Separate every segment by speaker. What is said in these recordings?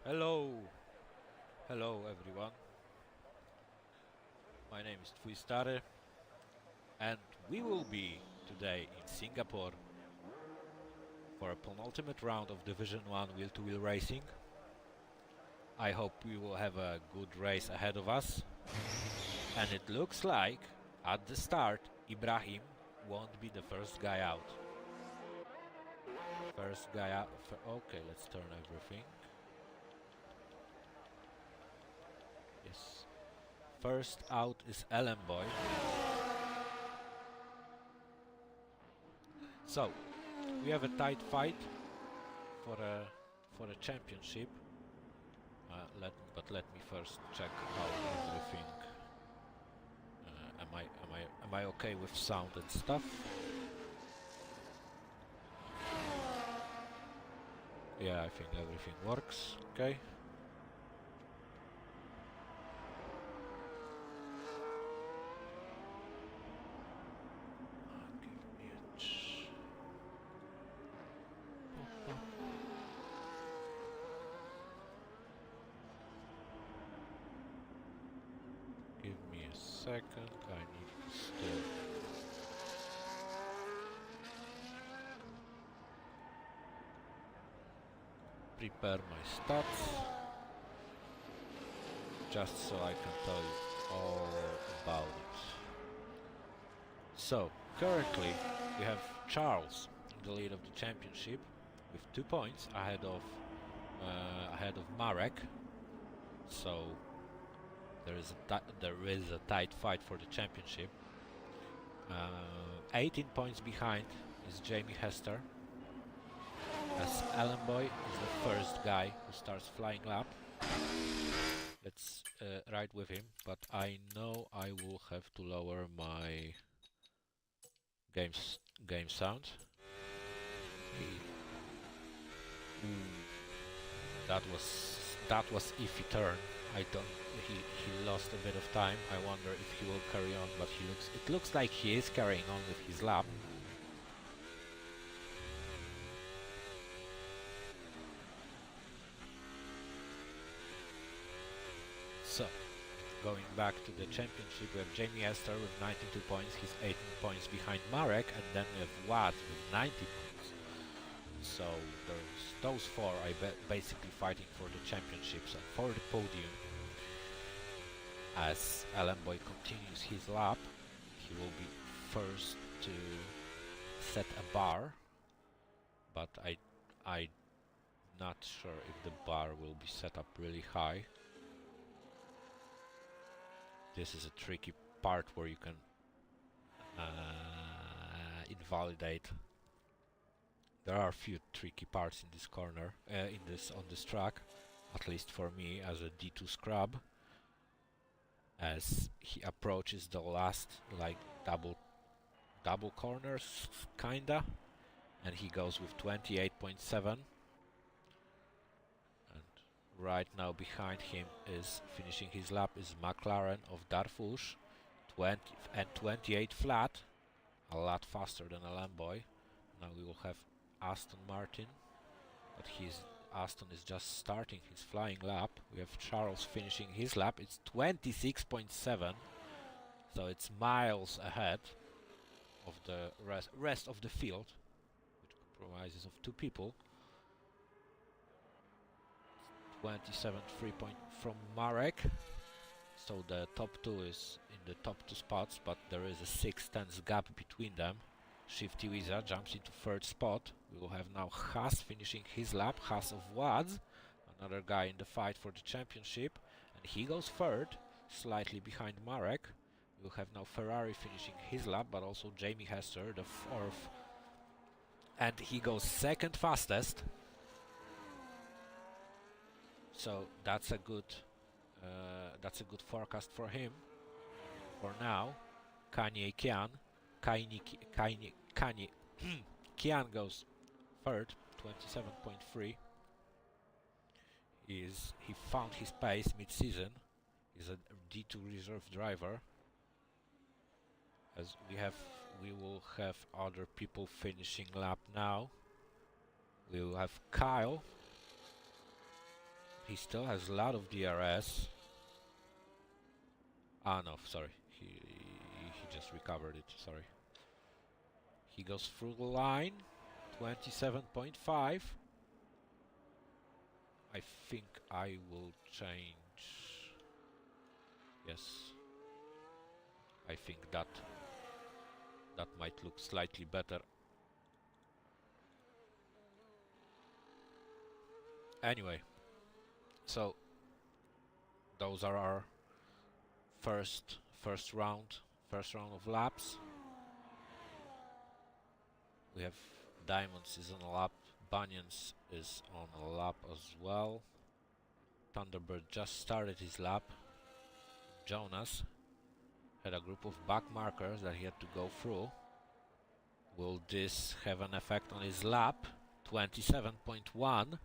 Speaker 1: Hello, hello everyone. My name is Twistare, and we will be today in Singapore for a penultimate round of Division 1 wheel-to-wheel racing. I hope we will have a good race ahead of us. And it looks like, at the start, Ibrahim won't be the first guy out. First guy out. Okay, let's turn everything. Yes. First out is Ellen Boy. So, we have a tight fight for a championship. Let me first check how everything. Am I okay with sound and stuff? Yeah, I think everything works. Okay. Give me a Give me a second. I need to still. Prepare my stats, just so I can tell you all about it. So, currently we have Charles in the lead of the championship with 2 points ahead of Marek. So there is a tight fight for the championship. 18 points behind is Jamie Hester, as Alan Boy is the first guy who starts flying lap. Let's ride with him, but I know I will have to lower my game sound. That was iffy turn. I don't. He lost a bit of time. I wonder if he will carry on, but it looks like he is carrying on with his lap. So, going back to the championship, we have Jamie Esther with 92 points. He's 18 points behind Marek, and then we have Wad with 90 points. So there's those four basically fighting for the championships and for the podium. As Alan Boy continues his lap, he will be first to set a bar, but I'm not sure if the bar will be set up really high. This is a tricky part where you can invalidate. There are a few tricky parts in this corner, on this track, at least for me as a D2 scrub. As he approaches the last, like double corners, kinda, and he goes with 28.7. And right now behind him is finishing his lap is McLaren of Darfush, 28 flat, a lot faster than Alan Boy. Now we will have Aston Martin, but Aston is just starting his flying lap. We have Charles finishing his lap. It's 26.7, so it's miles ahead of the rest of the field, which comprises of 2 people. 27.3 point from Marek. So the top 2 is in the top 2 spots, but there is a 6/10 gap between them. Shifty Wizard jumps into 3rd spot. We will have now Haas finishing his lap. Haas of Wads, another guy in the fight for the championship, and he goes 3rd, slightly behind Marek. We will have now Ferrari finishing his lap, but also Jamie Hester, the 4th, and he goes 2nd fastest. So that's a good forecast for him. For now, Kanye Kian goes 3rd, 27.3. He found his pace mid-season. He's a D2 reserve driver. As we will have other people finishing lap now. We will have Kyle. He still has a lot of DRS. Ah, no, sorry. He just recovered it, sorry. He goes through the line. 27.5. I think I will change. Yes. I think that might look slightly better. Anyway, so those are our first round of laps. We have Diamonds is on a lap, Banyans is on a lap as well. Thunderbird just started his lap. Jonas had a group of back markers that he had to go through. Will this have an effect on his lap? 27.1.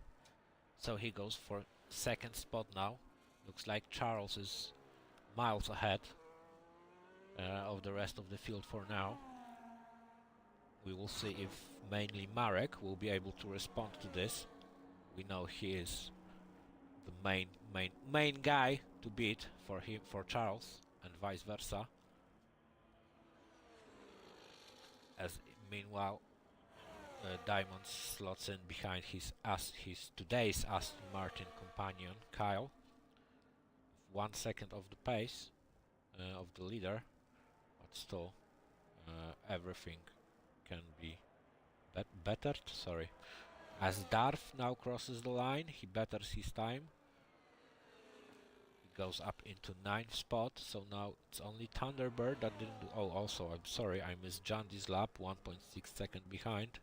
Speaker 1: So he goes for second spot now. Looks like Charles is miles ahead of the rest of the field for now. We will see if mainly Marek will be able to respond to this. We know he is the main guy to beat for Charles, and vice versa. As meanwhile, Diamond slots in behind his today's Aston Martin companion Kyle. 1 second of the pace of the leader, but still everything can be bettered. Sorry. As Darth now crosses the line, he betters his time. He goes up into 9th spot, so now it's only Thunderbird that didn't do. Oh, also, I'm sorry, I missed Jandy's lap, 1.6 second behind.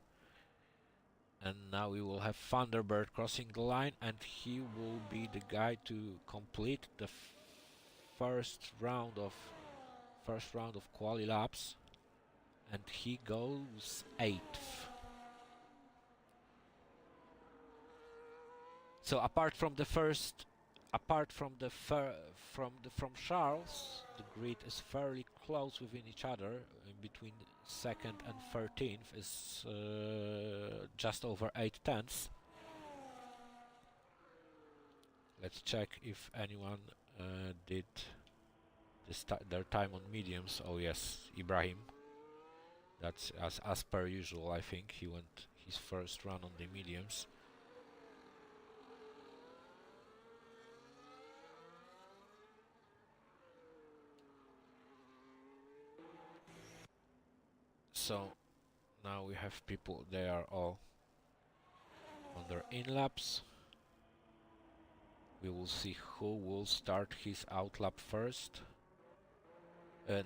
Speaker 1: And now we will have Thunderbird crossing the line, and he will be the guy to complete the first round of quali laps, and he goes 8th. So apart from Charles, the grid is fairly close within each other. In between 2nd and 13th is just over 8 tenths. Let's check if anyone did their time on mediums. Oh yes, Ibrahim. That's as per usual. I think he went his first run on the mediums. So now we have people, they are all on their in-laps. We will see who will start his outlap first.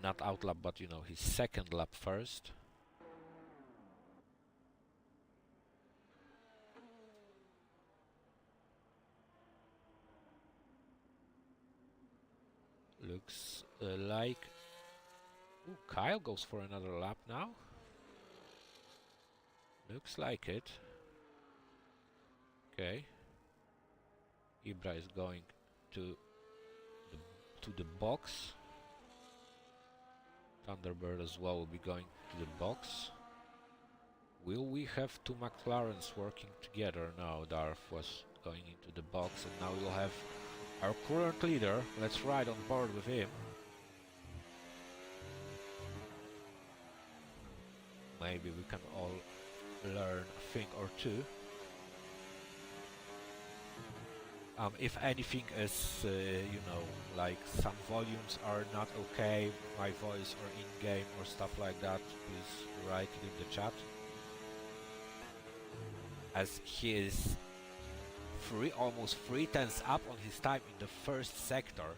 Speaker 1: Not outlap, but you know, his second lap first. Looks like... Ooh, Kyle goes for another lap now. Looks like it. Okay. Ibra is going to the box. Thunderbird as well will be going to the box. Will we have two McLarens working together? Now Darth was going into the box, and now we'll have our current leader. Let's ride on board with him. Maybe we can all learn a thing or two. If anything is, you know, like some volumes are not okay, my voice or in-game or stuff like that, please write it in the chat. As he is almost 3 tenths up on his time in the first sector.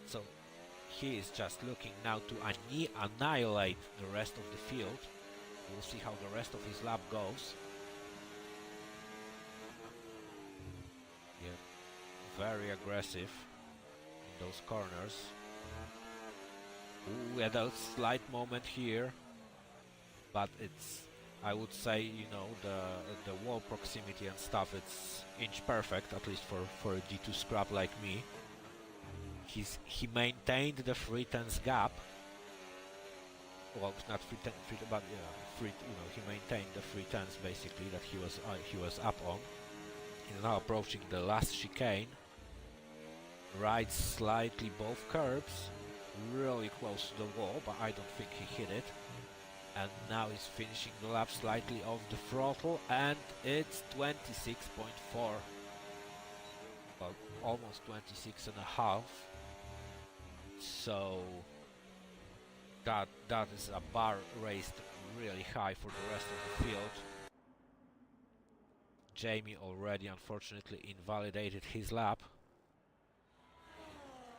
Speaker 1: So he is just looking now to annihilate the rest of the field. We'll see how the rest of his lap goes. Yeah, very aggressive in those corners. Ooh, we had a slight moment here, but it's, I would say, you know, the wall proximity and stuff, it's inch perfect, at least for a D2 scrap like me. He maintained the 3 tenths gap. Well, not 3 tenths, but yeah, you know, he maintained the 3 tenths basically that he was up on. He's now approaching the last chicane. Rides slightly both curbs. Really close to the wall, but I don't think he hit it. And now he's finishing the lap slightly off the throttle, and it's 26.4. Well, almost 26 and a half. So that is a bar raised really high for the rest of the field. Jamie already unfortunately invalidated his lap.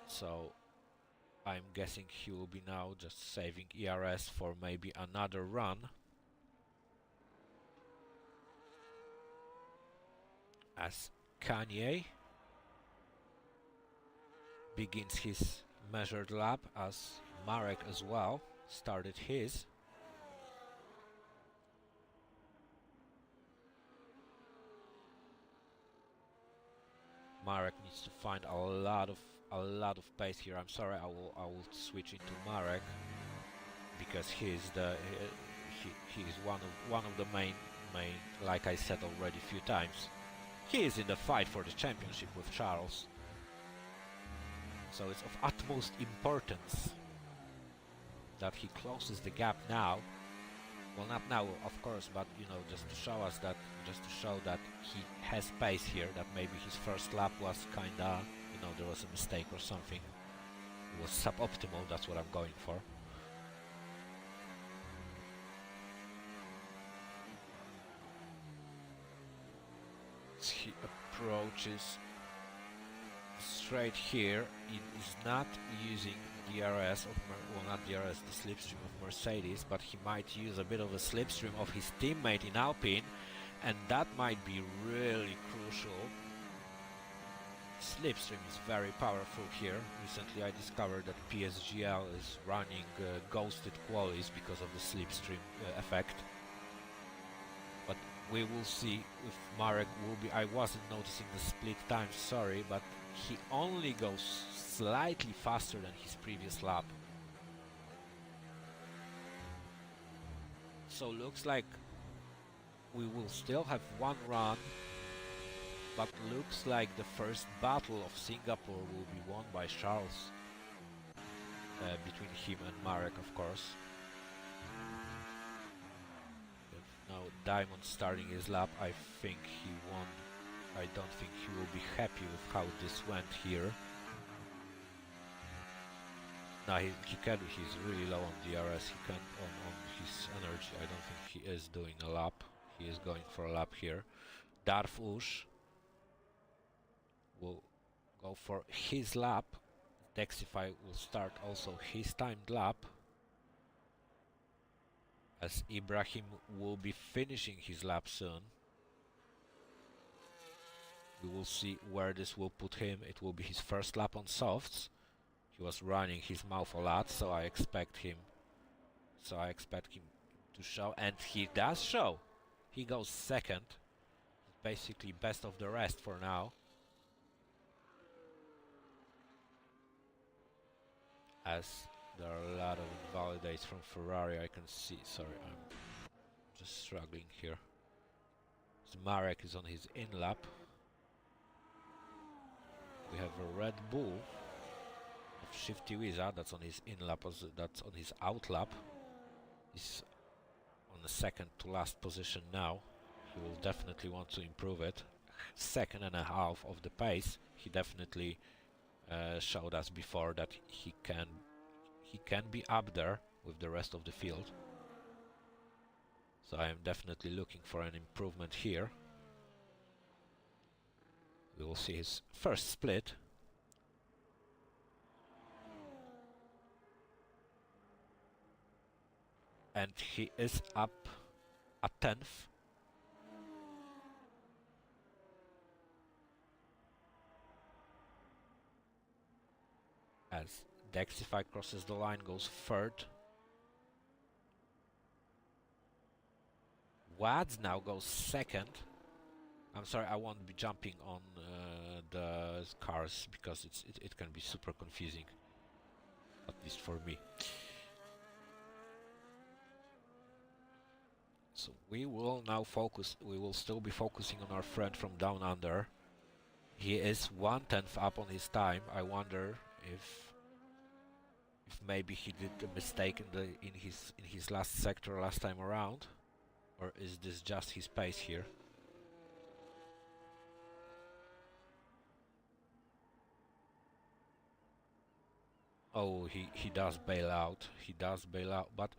Speaker 1: So I'm guessing he will be now just saving ERS for maybe another run. As Kanye begins his measured lap, as Marek as well started his. Marek needs to find a lot of pace here. I'm sorry, I will switch into Marek because he's one of the main, like I said already a few times. He is in the fight for the championship with Charles. So it's of utmost importance that he closes the gap now. Well, not now, of course, but you know, just to show that he has pace here. That maybe his first lap was kinda, you know, there was a mistake or something. It was suboptimal. That's what I'm going for. As he approaches straight here, he is not using DRS of not DRS, the slipstream of Mercedes, but he might use a bit of a slipstream of his teammate in Alpine, and that might be really crucial. Slipstream is very powerful here. Recently I discovered that PSGL is running ghosted qualies because of the slipstream effect. But we will see if Marek will be... I wasn't noticing the split time, sorry, but he only goes slightly faster than his previous lap. So looks like we will still have one run, but looks like the first battle of Singapore will be won by Charles. Between him and Marek, of course. Now Diamond starting his lap, I think he won. I don't think he will be happy with how this went here. Now he's really low on DRS, he can on his energy. I don't think he is doing a lap. He is going for a lap here. Darfush will go for his lap. Dexify will start also his timed lap, as Ibrahim will be finishing his lap soon. We will see where this will put him. It will be his first lap on softs. He was running his mouth a lot, so I expect him to show, and he does show. He goes second, basically best of the rest for now. As there are a lot of invalidates from Ferrari, I can see. Sorry, I'm just struggling here. So Marek is on his in lap. We have a Red Bull of Shifty Wiza, that's on his in lap, that's on his out lap. He's on the second to last position now. He will definitely want to improve it. Second and a half of the pace. He definitely showed us before that he can be up there with the rest of the field. So I am definitely looking for an improvement here. We will see his first split. And he is up a 10th. As Dexify crosses the line, goes third. Wads now goes second. I'm sorry, I won't be jumping on the cars because it can be super confusing, at least for me. So we will now focus, we will still be focusing on our friend from down under. He is 1/10 up on his time. I wonder if maybe he did a mistake in his last sector last time around, or is this just his pace here? Oh, he does bail out. He does bail out, but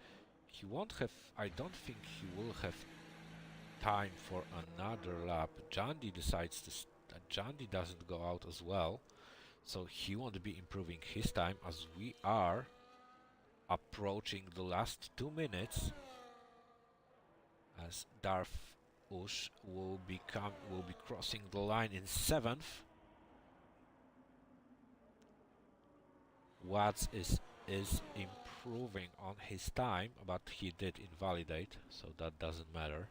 Speaker 1: he won't have. I don't think he will have time for another lap. Jandy decides to. Jandy doesn't go out as well, so he won't be improving his time as we are approaching the last 2 minutes. As Darth Ush will be crossing the line in 7th. Watts is improving on his time, but he did invalidate, so that doesn't matter.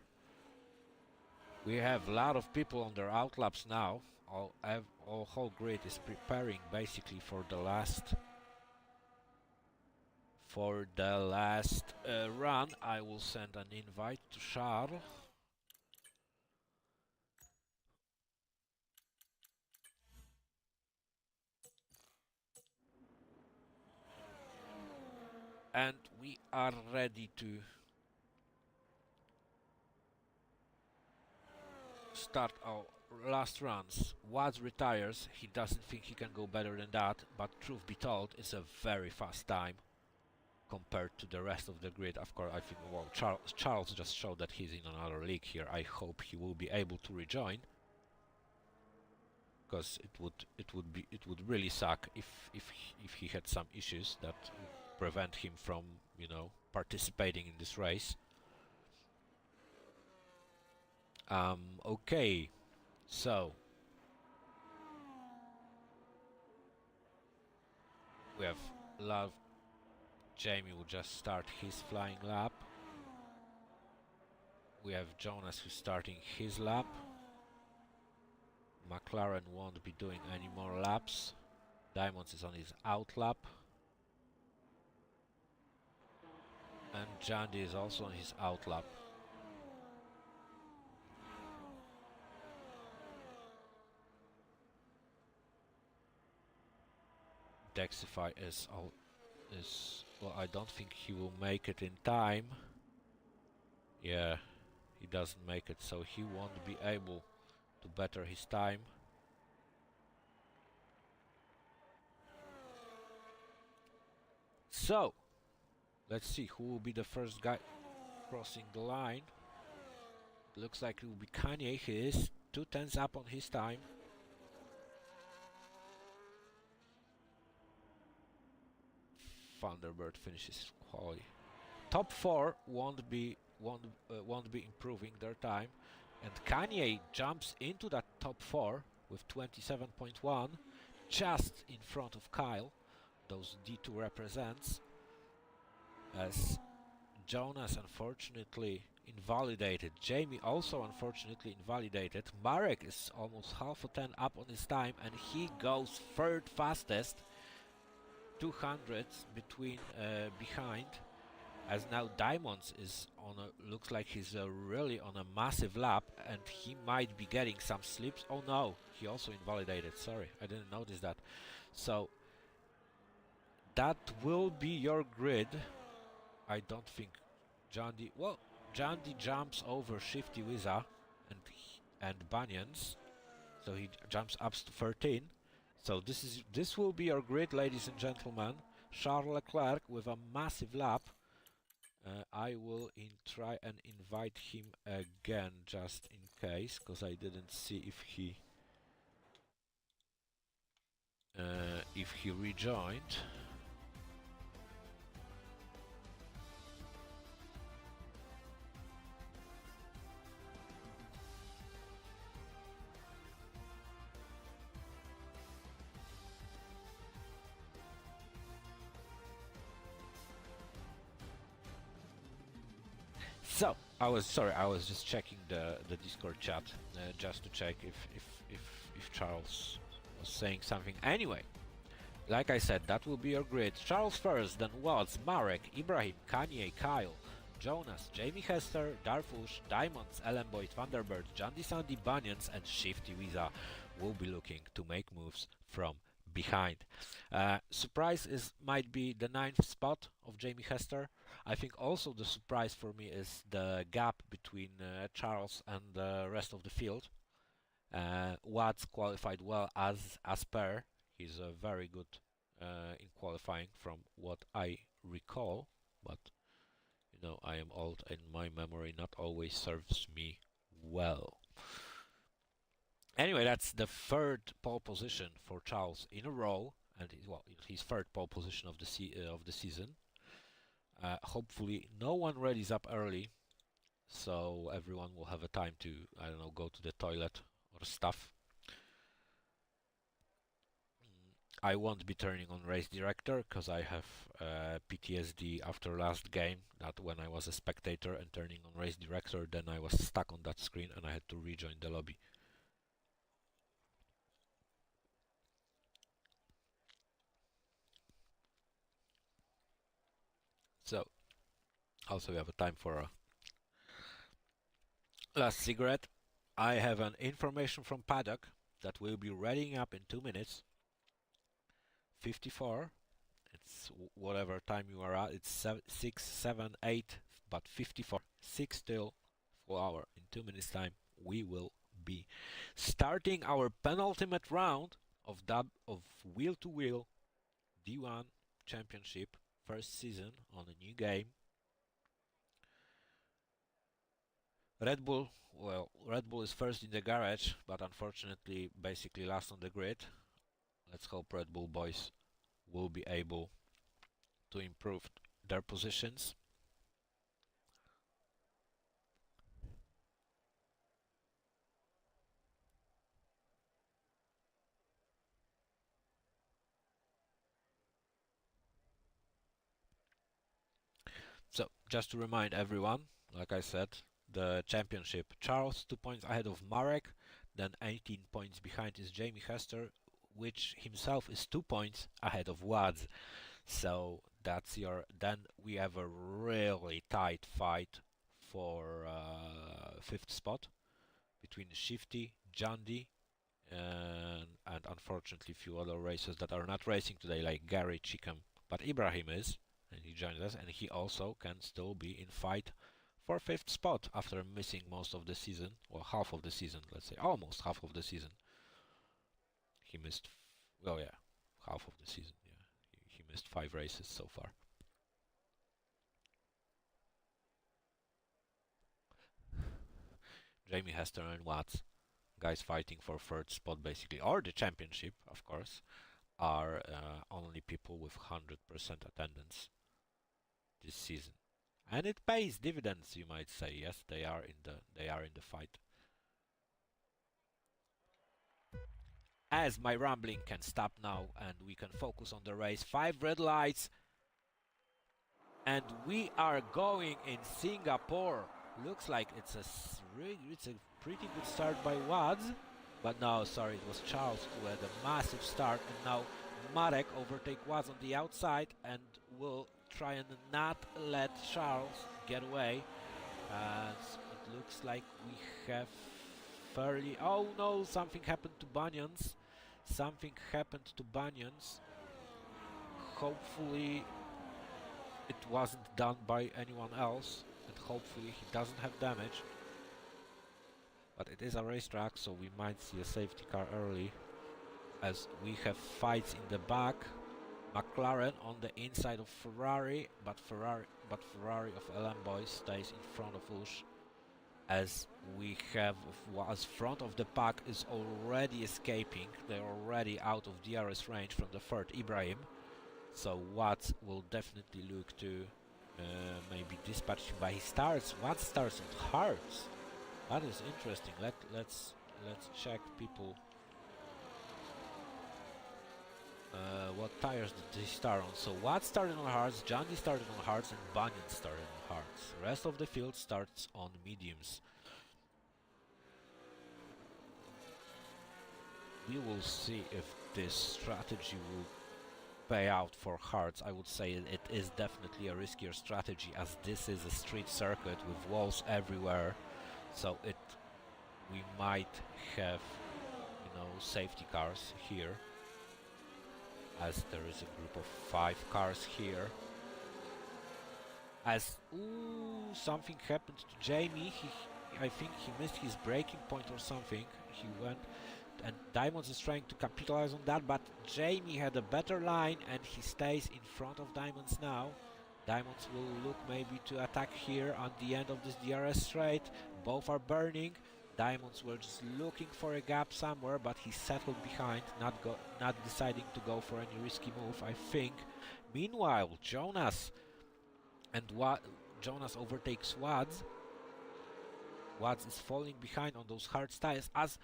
Speaker 1: We have a lot of people on their outlaps now. All whole grid is preparing basically for the last run. I will send an invite to Charles. And we are ready to start our last runs. Watts retires. He doesn't think he can go better than that, but truth be told, it's a very fast time compared to the rest of the grid. Of course, I think, well, Charles just showed that he's in another league here. I hope he will be able to rejoin, because it would really suck if he had some issues that would prevent him from, you know, participating in this race. Okay, so we have Love. Jamie will just start his flying lap. We have Jonas who's starting his lap. McLaren won't be doing any more laps. Diamonds is on his out lap. And Jandy is also on his out lap. Dexify is well, I don't think he will make it in time. Yeah, he doesn't make it, so he won't be able to better his time. So, let's see who will be the first guy crossing the line. Looks like it will be Kanye. He is 2/10 up on his time. Thunderbird finishes quali. Top 4 won't be improving their time, and Kanye jumps into that top 4 with 27.1, just in front of Kyle. Those D2 represents, as Jonas unfortunately invalidated. Jamie also unfortunately invalidated. Marek is almost half a 10 up on his time, and he goes third fastest. 200 between behind, as now Diamonds is on a, looks like he's really on a massive lap, and he might be getting some slips. Oh no, he also invalidated. Sorry, I didn't notice that. So that will be your grid. I don't think Jandy, well, Jandy jumps over Shifty Wiza and Banyans, so he jumps up to 13. So this will be your grid, ladies and gentlemen. Charles Leclerc with a massive lap. I will try and invite him again, just in case, because I didn't see if he rejoined. So I was just checking the Discord chat just to check if Charles was saying something. Anyway, like I said, that will be your grid. Charles first, then Watts, Marek, Ibrahim, Kanye, Kyle, Jonas, Jamie Hester, Darfush, Diamonds, Ellenboy, Thunderbird, Jandy Sandy, Banyans, and Shifty Visa will be looking to make moves from behind. Surprise might be the 9th spot of Jamie Hester. I think also the surprise for me is the gap between Charles and the rest of the field. Watts qualified well as per. He's very good in qualifying from what I recall, but you know, I am old and my memory not always serves me well. Anyway, that's the 3rd pole position for Charles in a row, and his 3rd pole position of the season. Hopefully, no one readies up early, so everyone will have a time to, I don't know, go to the toilet or stuff. I won't be turning on race director because I have PTSD after last game, that when I was a spectator and turning on race director, then I was stuck on that screen and I had to rejoin the lobby. So, also we have a time for a last cigarette. I have an information from paddock that will be readying up in 2 minutes. 54. It's whatever time you are at. It's 6, 7, 8, but 54. 6 till full hour. In 2 minutes time, we will be starting our penultimate round of wheel to wheel D1 championship, first season on a new game. Red Bull is first in the garage, but unfortunately basically last on the grid. Let's hope Red Bull boys will be able to improve their positions. So, just to remind everyone, like I said, the championship, Charles 2 points ahead of Marek, then 18 points behind is Jamie Hester, which himself is 2 points ahead of Wads. So that's then we have a really tight fight for 5th spot between Shifty, Jandy, and unfortunately a few other racers that are not racing today, like Gary Chickham, but Ibrahim is, and he joins us, and he also can still be in fight for 5th spot after missing most of the season, or half of the season, let's say, almost half of the season. He missed, well, yeah, half of the season, yeah. He missed 5 races so far. Jamie Hester and Watts, guys fighting for 3rd spot basically, or the championship, of course, are only people with 100% attendance this season, and it pays dividends, you might say. Yes, they are in the fight. As my rambling can stop now and we can focus on the race. 5 red lights, and we are going in Singapore. Looks like it's a pretty good start by Wads, but no, sorry, it was Charles who had a massive start, and now Marek overtake Wads on the outside and will try and not let Charles get away. It looks like we have fairly... Oh no, something happened to Banyans. Something happened to Banyans. Hopefully it wasn't done by anyone else, and hopefully he doesn't have damage. But it is a racetrack, so we might see a safety car early, as we have fights in the back. McLaren on the inside of Ferrari, but Ferrari of Ellenboy stays in front of Ush, as we have, as front of the pack is already escaping. They're already out of DRS range from the 3rd Ibrahim, so Watts will definitely look to maybe dispatch him, but he starts, Watts starts on hards. That is interesting. Let's check people. What tires did he start on? So Watts started on hards, Jandy started on hards, and Banyan started on hards. The rest of the field starts on mediums. We will see if this strategy will payout for Hearts. I would say it is definitely a riskier strategy, as this is a street circuit with walls everywhere, so we might have, you know, safety cars here, as there is a group of 5 cars here. As something happened to Jamie. I think he missed his braking point or something. He went, and Diamonds is trying to capitalize on that, but Jamie had a better line and he stays in front of Diamonds now. Diamonds will look maybe to attack here on the end of this DRS straight. Both are burning. Diamonds were just looking for a gap somewhere, but he settled behind, not deciding to go for any risky move, I think. Meanwhile, Jonas overtakes Wads. Wads is falling behind on those hard tires, as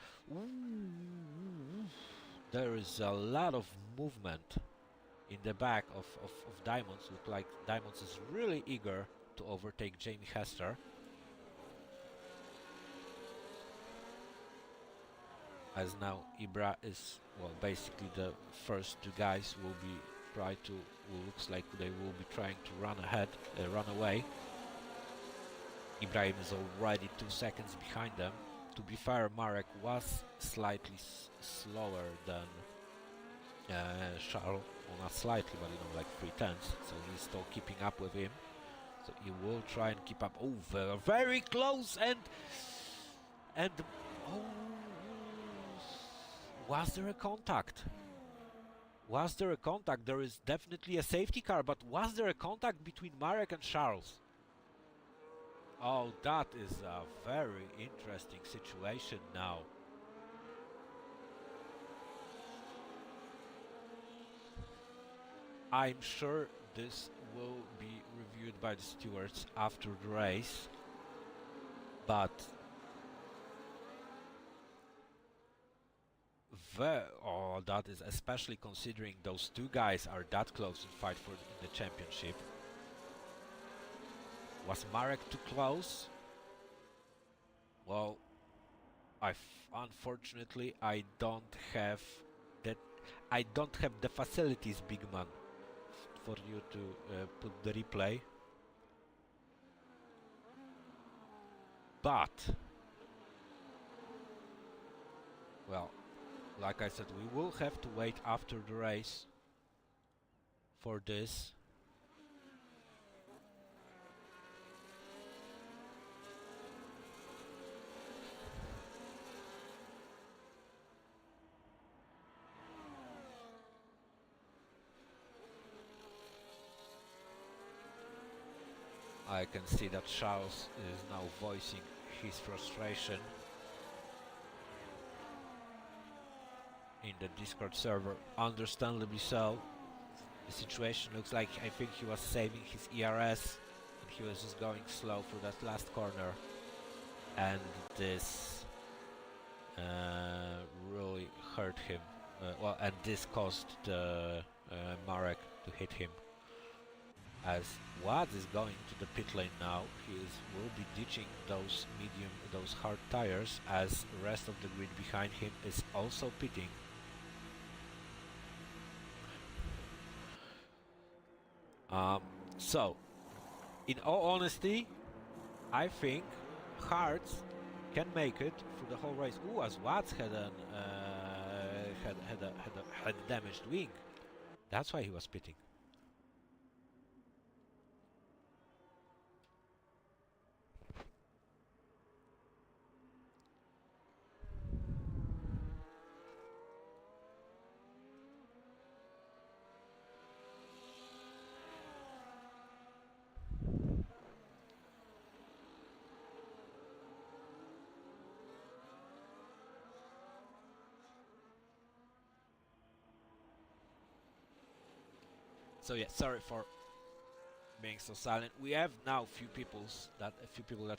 Speaker 1: there is a lot of movement in the back of Diamonds. Look like Diamonds is really eager to overtake Jamie Hester. As now Ibra is, well, basically the first 2 guys will looks like they will be trying to run away. Ibrahim is already 2 seconds behind them. To be fair, Marek was slightly slower than Charles. Well, not slightly, but, you know, like 3/10, so he's still keeping up with him. So he will try and keep up. Oh, very close, and oh, was there a contact? Was there a contact? There is definitely a safety car, but was there a contact between Marek and Charles? Oh, that is a very interesting situation now. I'm sure this will be reviewed by the stewards after the race, but that is, especially considering those 2 guys are that close to fight for the championship. Was Marek too close? Well, unfortunately I don't have the facilities, big man, for you to put the replay. But, well, like I said, we will have to wait after the race for this. I can see that Charles is now voicing his frustration in the Discord server, understandably so. The situation looks like, I think he was saving his ERS and he was just going slow through that last corner, and this really hurt him. Well, and this caused Marek to hit him. As Wads is going to the pit lane now, will be ditching those hard tires, as the rest of the grid behind him is also pitting. So, in all honesty, I think Hearts can make it through the whole race. Ooh, as Wads had a damaged wing. That's why he was pitting. So yeah, sorry for being so silent. We have now a few people that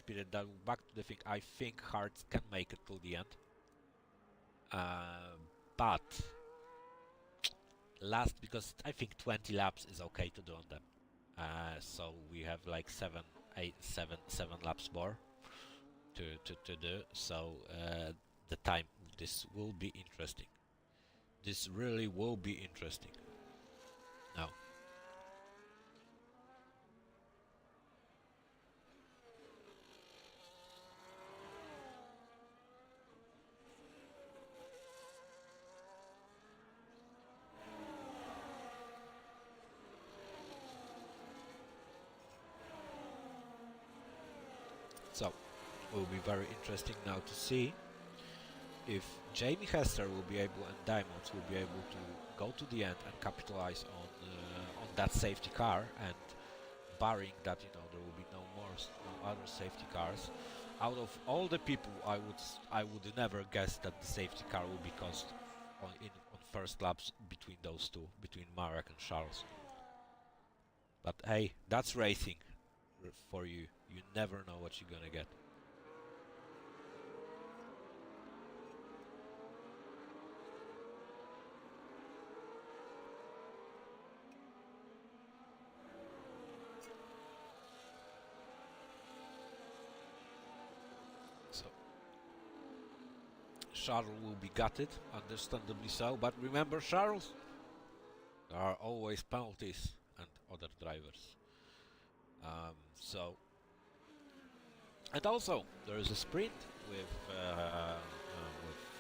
Speaker 1: pitted. That back to the thing. I think Hearts can make it till the end, but last, because I think 20 laps is okay to do on them. So we have like 7 laps more to do. So the time, this will be interesting. This really will be interesting. will be very interesting now to see if Jamie Hester will be able and Diamonds will be able to go to the end and capitalize on that safety car, and barring that, you know, there will be no other safety cars. Out of all the people, I would never guess that the safety car will be caused on first laps between those two, between Marek and Charles. But hey, that's racing for you. You never know what you're gonna get. So Charles will be gutted, understandably so. But remember, Charles, there are always penalties and other drivers. So, and also there is a sprint with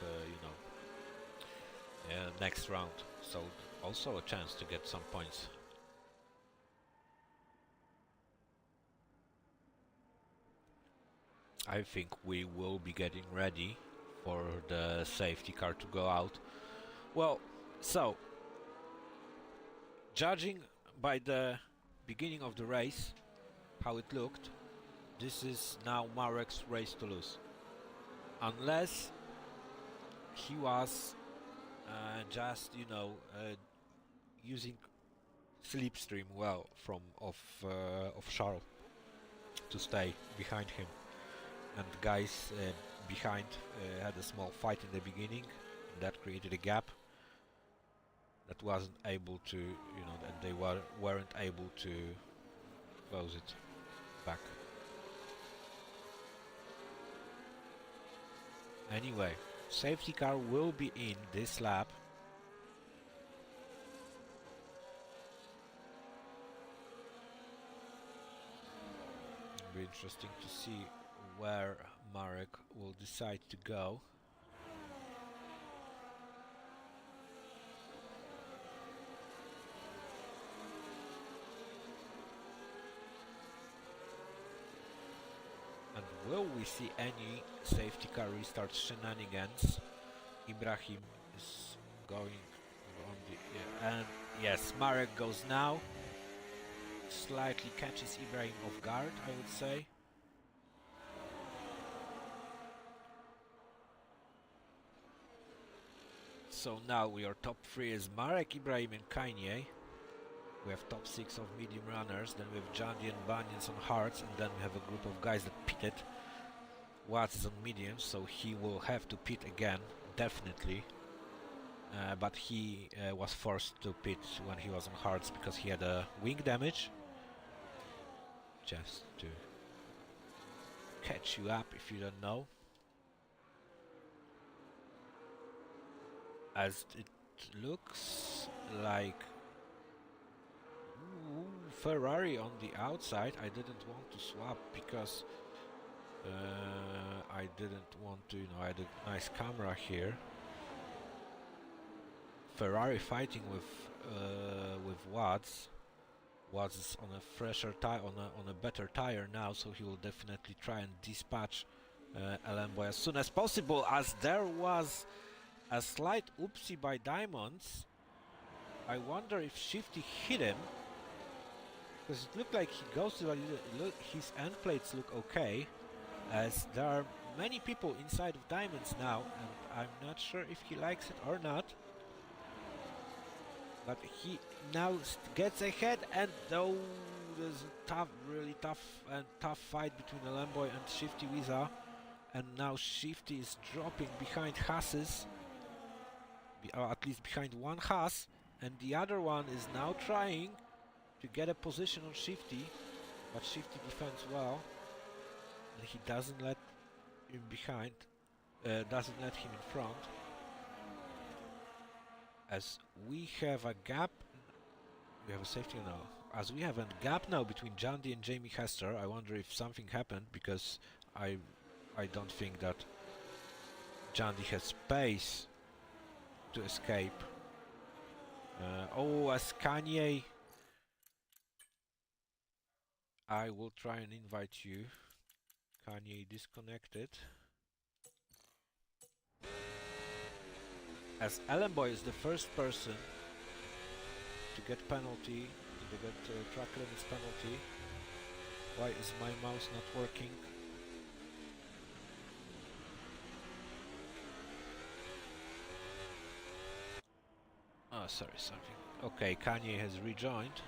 Speaker 1: you know, next round. So also a chance to get some points. I think we will be getting ready for the safety car to go out. Well, so judging by the beginning of the race, how it looked, this is now Marek's race to lose. Unless he was just, you know, using slipstream well of Charles to stay behind him, and guys behind had a small fight in the beginning, and that created a gap that wasn't able to, you know, that they weren't able to close it back. Anyway, safety car will be in this lap. It'll be interesting to see where Marek will decide to go. And will we see any safety car restart shenanigans? Ibrahim is going on the... Yeah, and yes, Marek goes now. Slightly catches Ibrahim off guard, I would say. So now we are top 3 is Marek, Ibrahim and Kanye. We have top 6 of medium runners, then we have Jandy and Banyans on hards, and then we have a group of guys that pitted. Watts is on mediums, so he will have to pit again, definitely. But he was forced to pit when he was on hards because he had a wing damage. Just to catch you up if you don't know. As it looks like Ferrari on the outside. I didn't want to swap because I didn't want to, you know, I had a nice camera here. Ferrari fighting with Watts. Watts is on a fresher tire, on a better tire now, so he will definitely try and dispatch Alemboy as soon as possible. As there was a slight oopsie by Diamonds. I wonder if Shifty hit him, because it looked like he goes to his end plates look okay, as there are many people inside of Diamonds now, and I'm not sure if he likes it or not. But he now gets ahead, and though there's a really tough fight between Alemboy and Shifty Wiza, and now Shifty is dropping behind Haas's, or at least behind one Haas, and the other one is now trying to get a position on Shifty, but Shifty defends well, and he doesn't let him behind, doesn't let him in front. As we have a gap, we have a safety now. As we have a gap now between Jandy and Jamie Hester, I wonder if something happened, because I don't think that Jandy has space to escape. Oh, as Kanye, I will try and invite you. Kanye disconnected. As Ellenboy is the first person to get penalty, to get track limits penalty. Why is my mouse not working? Oh, sorry, something. Okay, Kanye has rejoined.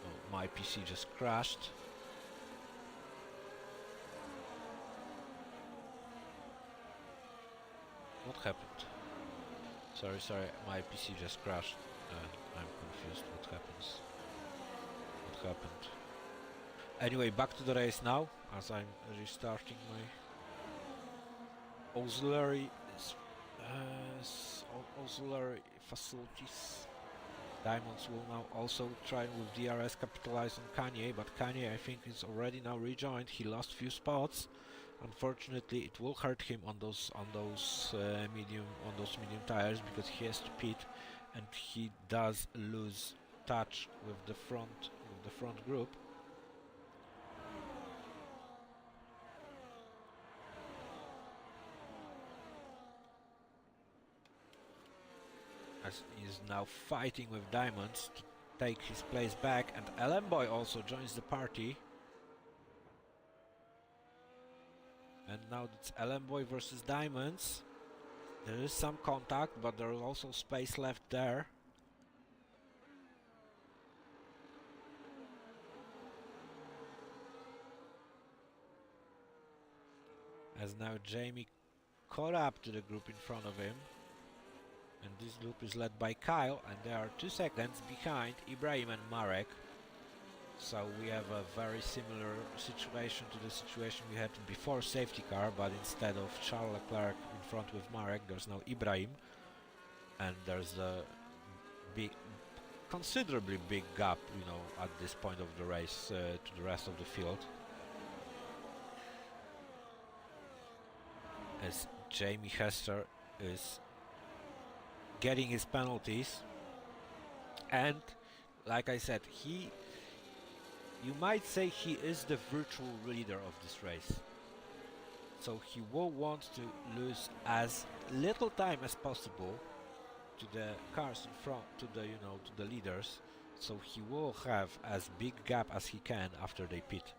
Speaker 1: Oh, my PC just crashed. What happened? Sorry, my PC just crashed. I'm confused. What happens? What happened? Anyway, back to the race now, as I'm restarting my auxiliary facilities. Diamonds will now also try with DRS capitalize on Kanye, but Kanye I think is already now rejoined. He lost few spots. Unfortunately, it will hurt him on those medium tires because he has to pit, and he does lose touch with the front group. As he is now fighting with Diamonds to take his place back, and Ellenboy also joins the party. And now it's Ellenboy versus Diamonds. There is some contact, but there is also space left there. As now Jamie caught up to the group in front of him. And this group is led by Kyle, and they are 2 seconds behind Ibrahim and Marek. So we have a very similar situation to the situation we had before safety car, but instead of Charles Leclerc in front with Marek, there's now Ibrahim, and there's a considerably big gap, you know, at this point of the race to the rest of the field. As Jamie Hester is getting his penalties, and like I said, you might say he is the virtual leader of this race, so he will want to lose as little time as possible to the cars in front, to the leaders, so he will have as big gap as he can after they pit.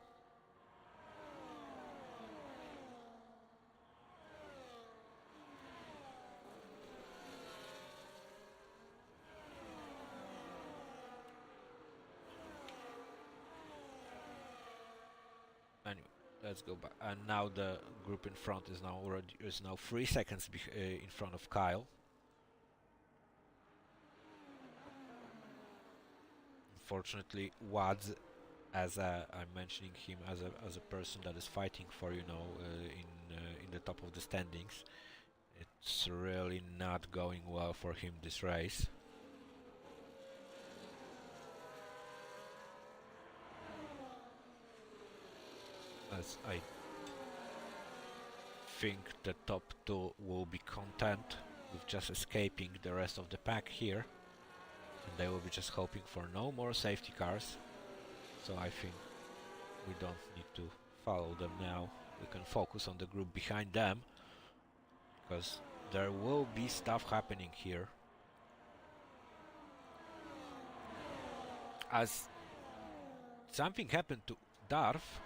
Speaker 1: Anyway, let's go back. And now the group in front is now 3 seconds in front of Kyle. Unfortunately, Wads, as I'm mentioning him as a person that is fighting for, you know, in the top of the standings, it's really not going well for him this race. As I think the top two will be content with just escaping the rest of the pack here, and they will be just hoping for no more safety cars. So I think we don't need to follow them now. We can focus on the group behind them, because there will be stuff happening here. As something happened to Darth,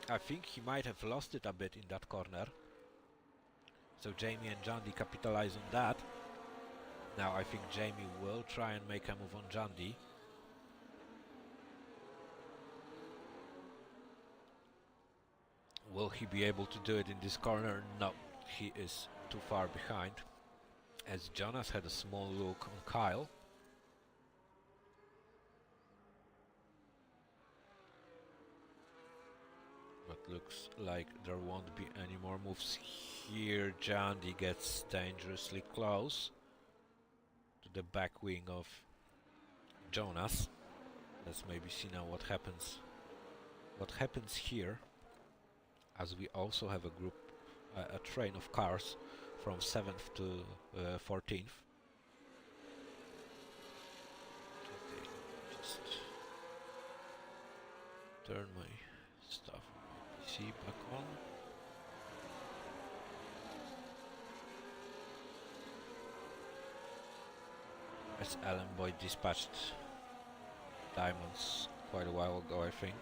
Speaker 1: I think he might have lost it a bit in that corner. So Jamie and Jandy capitalize on that. Now I think Jamie will try and make a move on Jandy. Will he be able to do it in this corner? No, he is too far behind. As Jonas had a small look on Kyle. But looks like there won't be any more moves here. Jandy gets dangerously close to the back wing of Jonas. Let's maybe see now what happens. What happens here, as we also have a group, a train of cars from 7th to 14th. Okay, just Turn my stuff on my PC back on. As Alan Boyd dispatched diamonds quite a while ago, I think.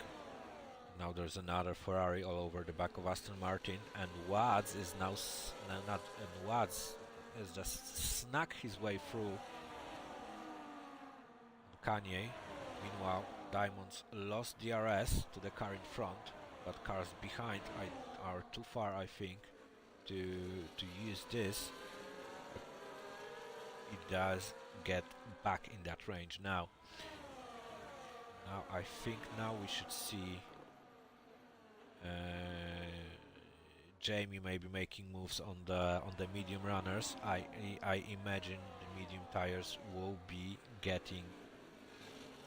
Speaker 1: Now there's another Ferrari all over the back of Aston Martin, and Wads is now Wads has just snuck his way through Kanye. Meanwhile, Diamonds lost DRS to the car in front, but cars behind are too far, I think, to use this. But it does get back in that range now. Now I think now we should see Jamie maybe making moves on the medium runners. I imagine the medium tires will be getting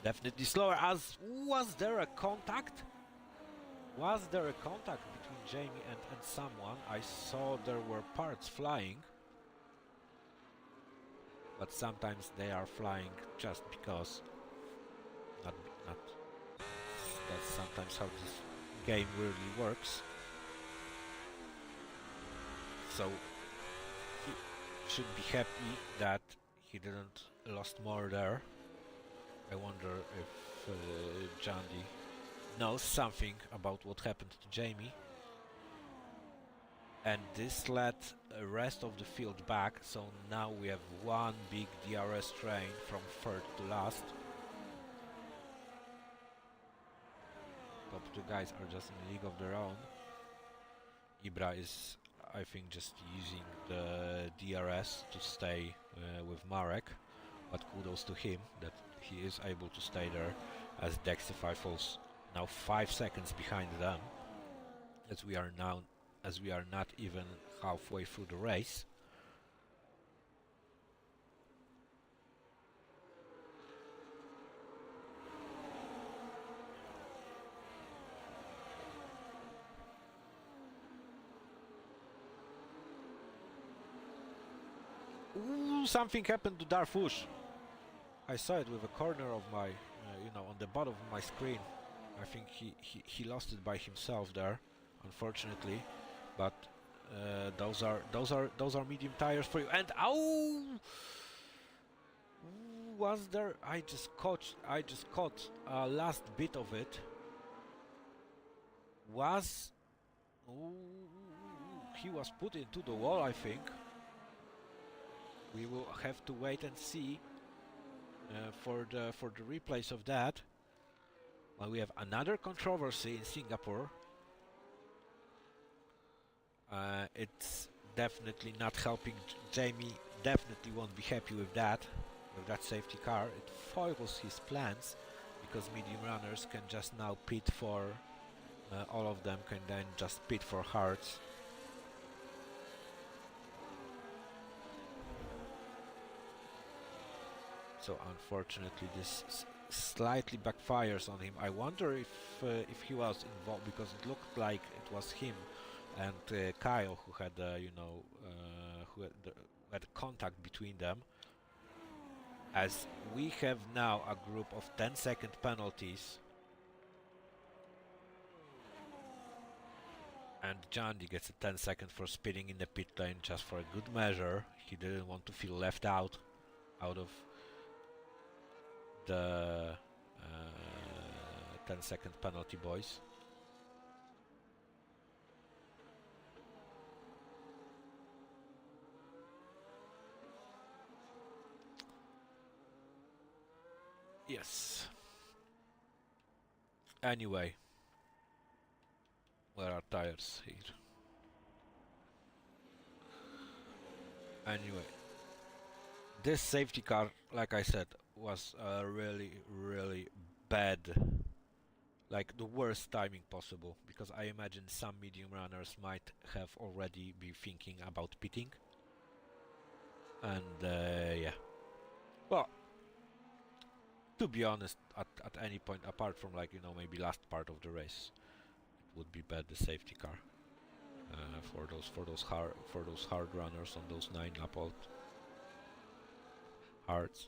Speaker 1: definitely slower. As was there a contact? Was there a contact between Jamie and someone? I saw there were parts flying, but sometimes they are flying just because. That's sometimes how this game really works. So he should be happy that he didn't lost more there. I wonder if Jandy knows something about what happened to Jamie. And this led the rest of the field back, so now we have one big DRS train from third to last. Top two guys are just in a league of their own. Ibra is, I think, just using the DRS to stay with Marek, but kudos to him that he is able to stay there, as Dexify falls now 5 seconds behind them, as we are not even halfway through the race. Ooh, something happened to Darfush. I saw it with a corner of my, on the bottom of my screen. I think he lost it by himself there, unfortunately. But those are medium tires for you. And ow! Was there? I just caught last bit of it. Was he was put into the wall, I think. We will have to wait and see for the replays of that. Well, we have another controversy in Singapore. It's definitely not helping. Jamie definitely won't be happy with that safety car. It foils his plans because medium runners can just now pit for all of them can then just pit for hearts. So unfortunately this slightly backfires on him. I wonder if he was involved, because it looked like it was him and Kyle who had who had contact between them. As we have now a group of 10-second penalties, and Jandy gets a 10-second for spinning in the pit lane just for a good measure. He didn't want to feel left out of the 10-second penalty, boys. Yes. Anyway, where are tires here? Anyway, this safety car, like I said, was really, really bad. Like the worst timing possible, because I imagine some medium runners might have already be thinking about pitting. And yeah. Well, to be honest, at any point, apart from maybe last part of the race, it would be bad the safety car for those hard runners on those 9-lap old hards.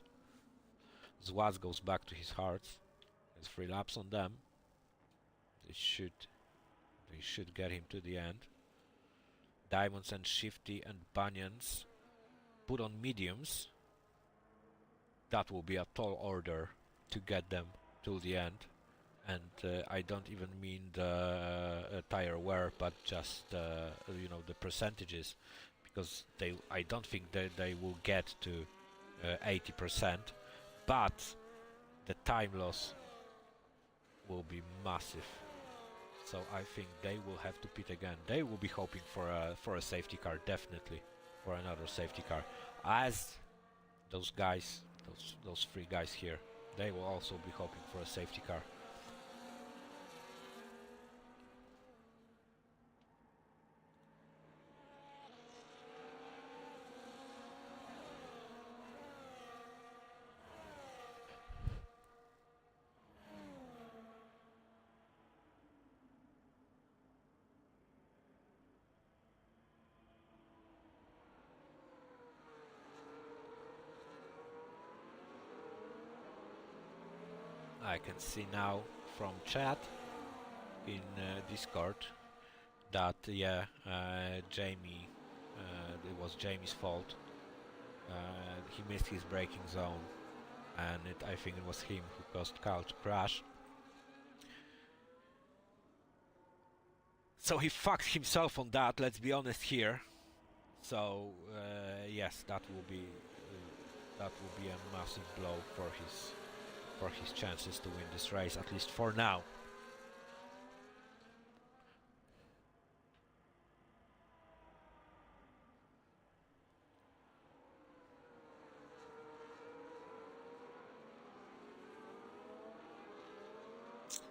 Speaker 1: Zwaz goes back to his hards. There's 3 laps on them. They should get him to the end. Diamonds and Shifty and Banyans put on mediums. That will be a tall order to get them till the end. And I don't even mean the tire wear, but just you know, the percentages, because I don't think that they will get to 80%, but the time loss will be massive. So I think they will have to pit again. They will be hoping for a safety car, definitely, for another safety car. As those guys, those three guys here, they will also be hoping for a safety car. I can see now from chat in Discord that yeah, Jamie, it was Jamie's fault. He missed his braking zone, and I think it was him who caused Carl to crash. So he fucked himself on that, let's be honest here. So yes, that will be a massive blow for his chances to win this race, at least for now.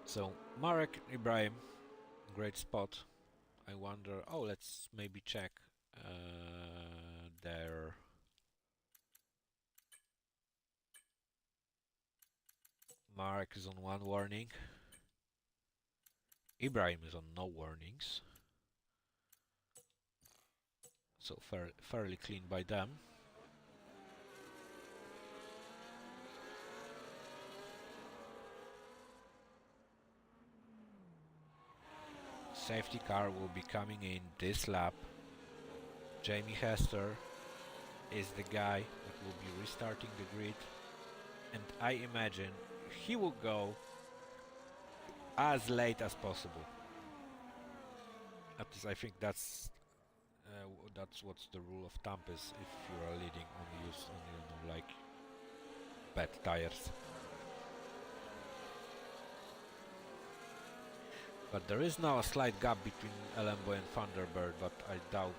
Speaker 1: So Marek, Ibrahim, great spot. I wonder, oh, let's maybe check their Marek is on 1 warning. Ibrahim is on no warnings. So fairly clean by them. Safety car will be coming in this lap. Jamie Hester is the guy that will be restarting the grid, and I imagine he will go as late as possible. At least I think that's what's the rule of thumb is if you are leading on use on, you know, like bad tires. But there is now a slight gap between Elenboy and Thunderbird, but I doubt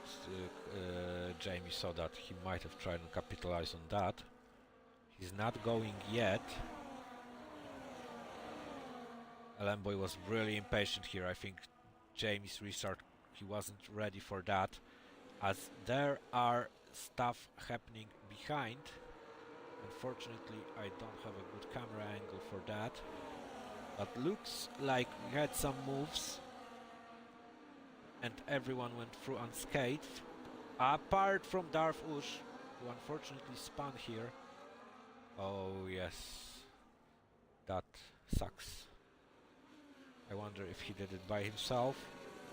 Speaker 1: Jamie saw that. He might have tried to capitalize on that. He's not going yet. Elenboy was really impatient here. I think Jamie's restart, he wasn't ready for that, as there are stuff happening behind. Unfortunately, I don't have a good camera angle for that. But looks like we had some moves and everyone went through unscathed, apart from Darth Ush, who unfortunately spun here. Oh yes, that sucks. I wonder if he did it by himself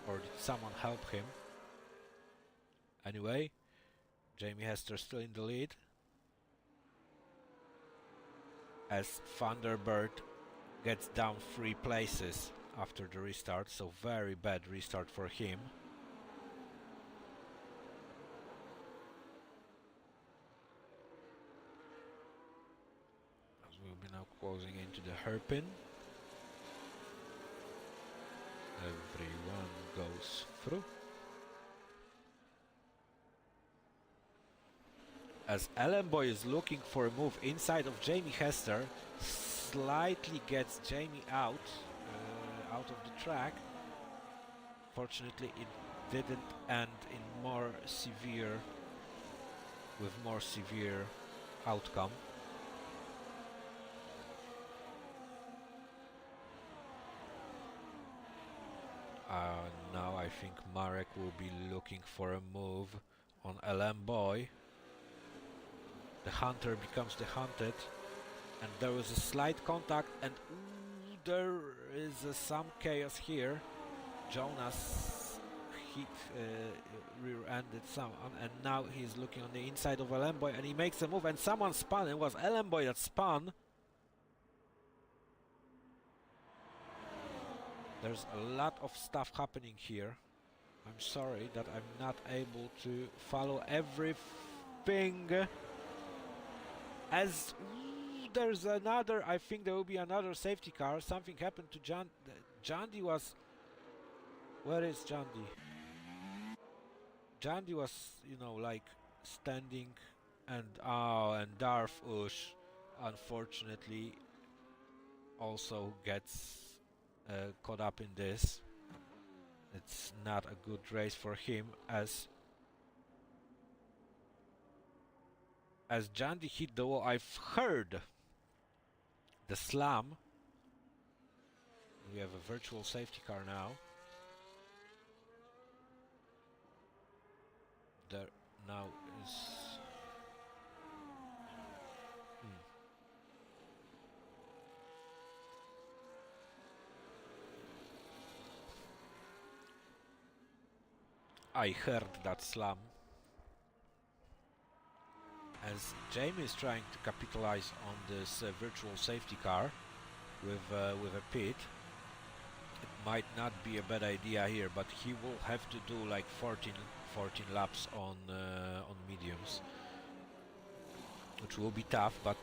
Speaker 1: or did someone help him. Anyway, Jamie Hester still in the lead, as Thunderbird gets down 3 places after the restart, so very bad restart for him. As we'll be now closing into the hairpin. Everyone goes through. As Elenboy is looking for a move inside of Jamie Hester, slightly gets Jamie out of the track. Fortunately, it didn't end in more severe outcome. Now I think Marek will be looking for a move on Elenboy. The hunter becomes the hunted, and there was a slight contact, and there is some chaos here. Jonas hit, rear-ended someone, and now he's looking on the inside of Elenboy, and he makes a move, and someone spun. It was Elenboy that spun. There's a lot of stuff happening here. I'm sorry that I'm not able to follow everything. As there's another, I think there will be another safety car. Something happened to Jandy was... Where is Jandy? Jandy was, you know, like standing, and Darth Ush, unfortunately, also gets caught up in this. It's not a good race for him, as Jandy hit the wall. I've heard the slam. We have a virtual safety car now. There now is... I heard that slam. As Jamie is trying to capitalize on this virtual safety car with a pit. It might not be a bad idea here, but he will have to do like 14 laps on mediums, which will be tough, but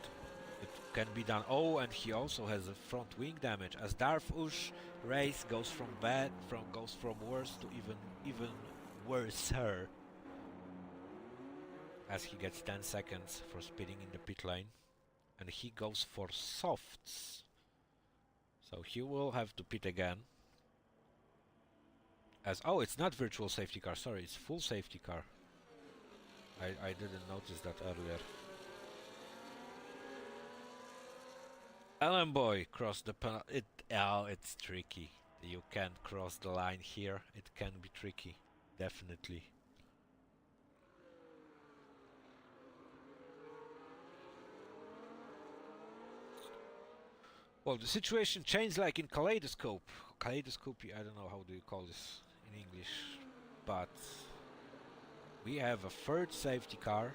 Speaker 1: it can be done. Oh, and he also has a front wing damage, as Darth Ush race goes from worse to even worse, as he gets 10 seconds for speeding in the pit lane, and he goes for softs, so he will have to pit again. As oh, it's not virtual safety car, sorry, it's full safety car. I didn't notice that earlier. Elenboy crossed the penalty. It's tricky. You can't cross the line here. It can be tricky, definitely. Well, the situation changed like in kaleidoscope. Kaleidoscopy, I don't know how do you call this in English, but we have a third safety car.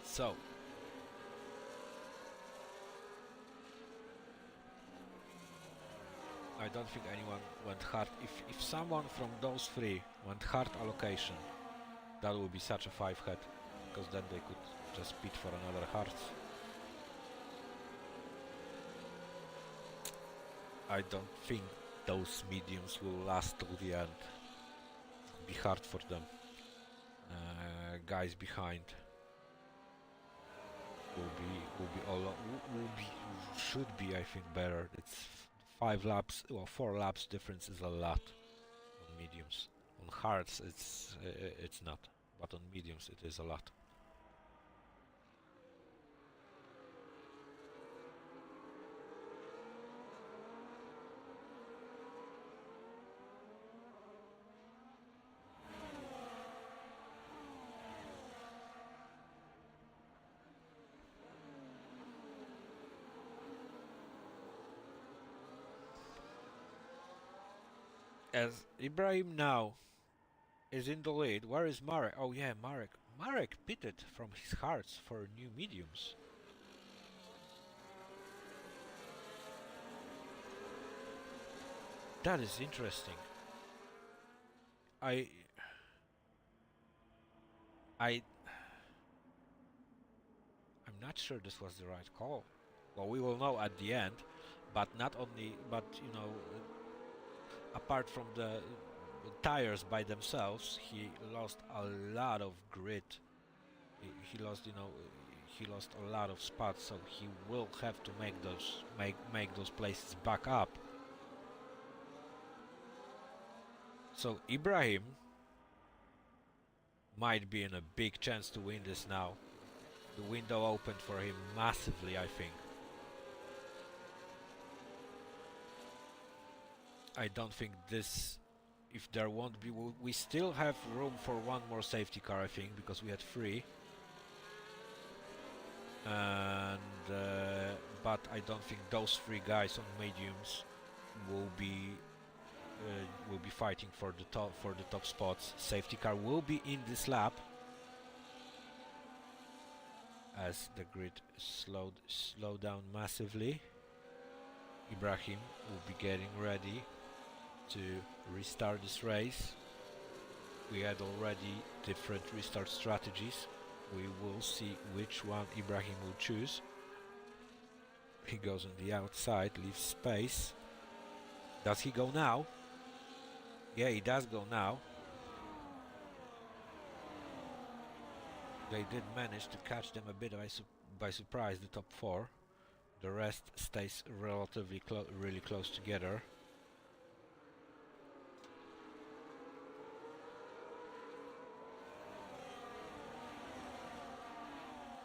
Speaker 1: So, I don't think anyone went hard. If someone from those three went hard allocation, that would be such a 5-head, because then they could just bid for another hard. I don't think those mediums will last till the end. It'll be hard for them. Guys behind should be, I think, better. It's 5 laps, well, 4 laps difference is a lot on mediums. On hards it's not, but on mediums it is a lot. As Ibrahim now is in the lead. Where is Marek? Oh yeah, Marek. Marek pitted from his hearts for new mediums. That is interesting. I'm not sure this was the right call. Well, we will know at the end, but not only, but you know, apart from the tires by themselves, he lost a lot of grit. He lost, you know, he lost a lot of spots, so he will have to make those places back up. So Ibrahim might be in a big chance to win this now. The window opened for him massively, I think. I don't think this... If there won't be... We still have room for one more safety car, I think, because we had 3. And... but I don't think those 3 guys on mediums will be fighting for the top spots. Safety car will be in this lap as the grid slowed down massively. Ibrahim will be getting ready to restart this race. We had already different restart strategies. We will see which one Ibrahim will choose. He goes on the outside, leaves space. Does he go now? Yeah, he does go now. They did manage to catch them a bit by surprise, the top 4. The rest stays relatively really close together.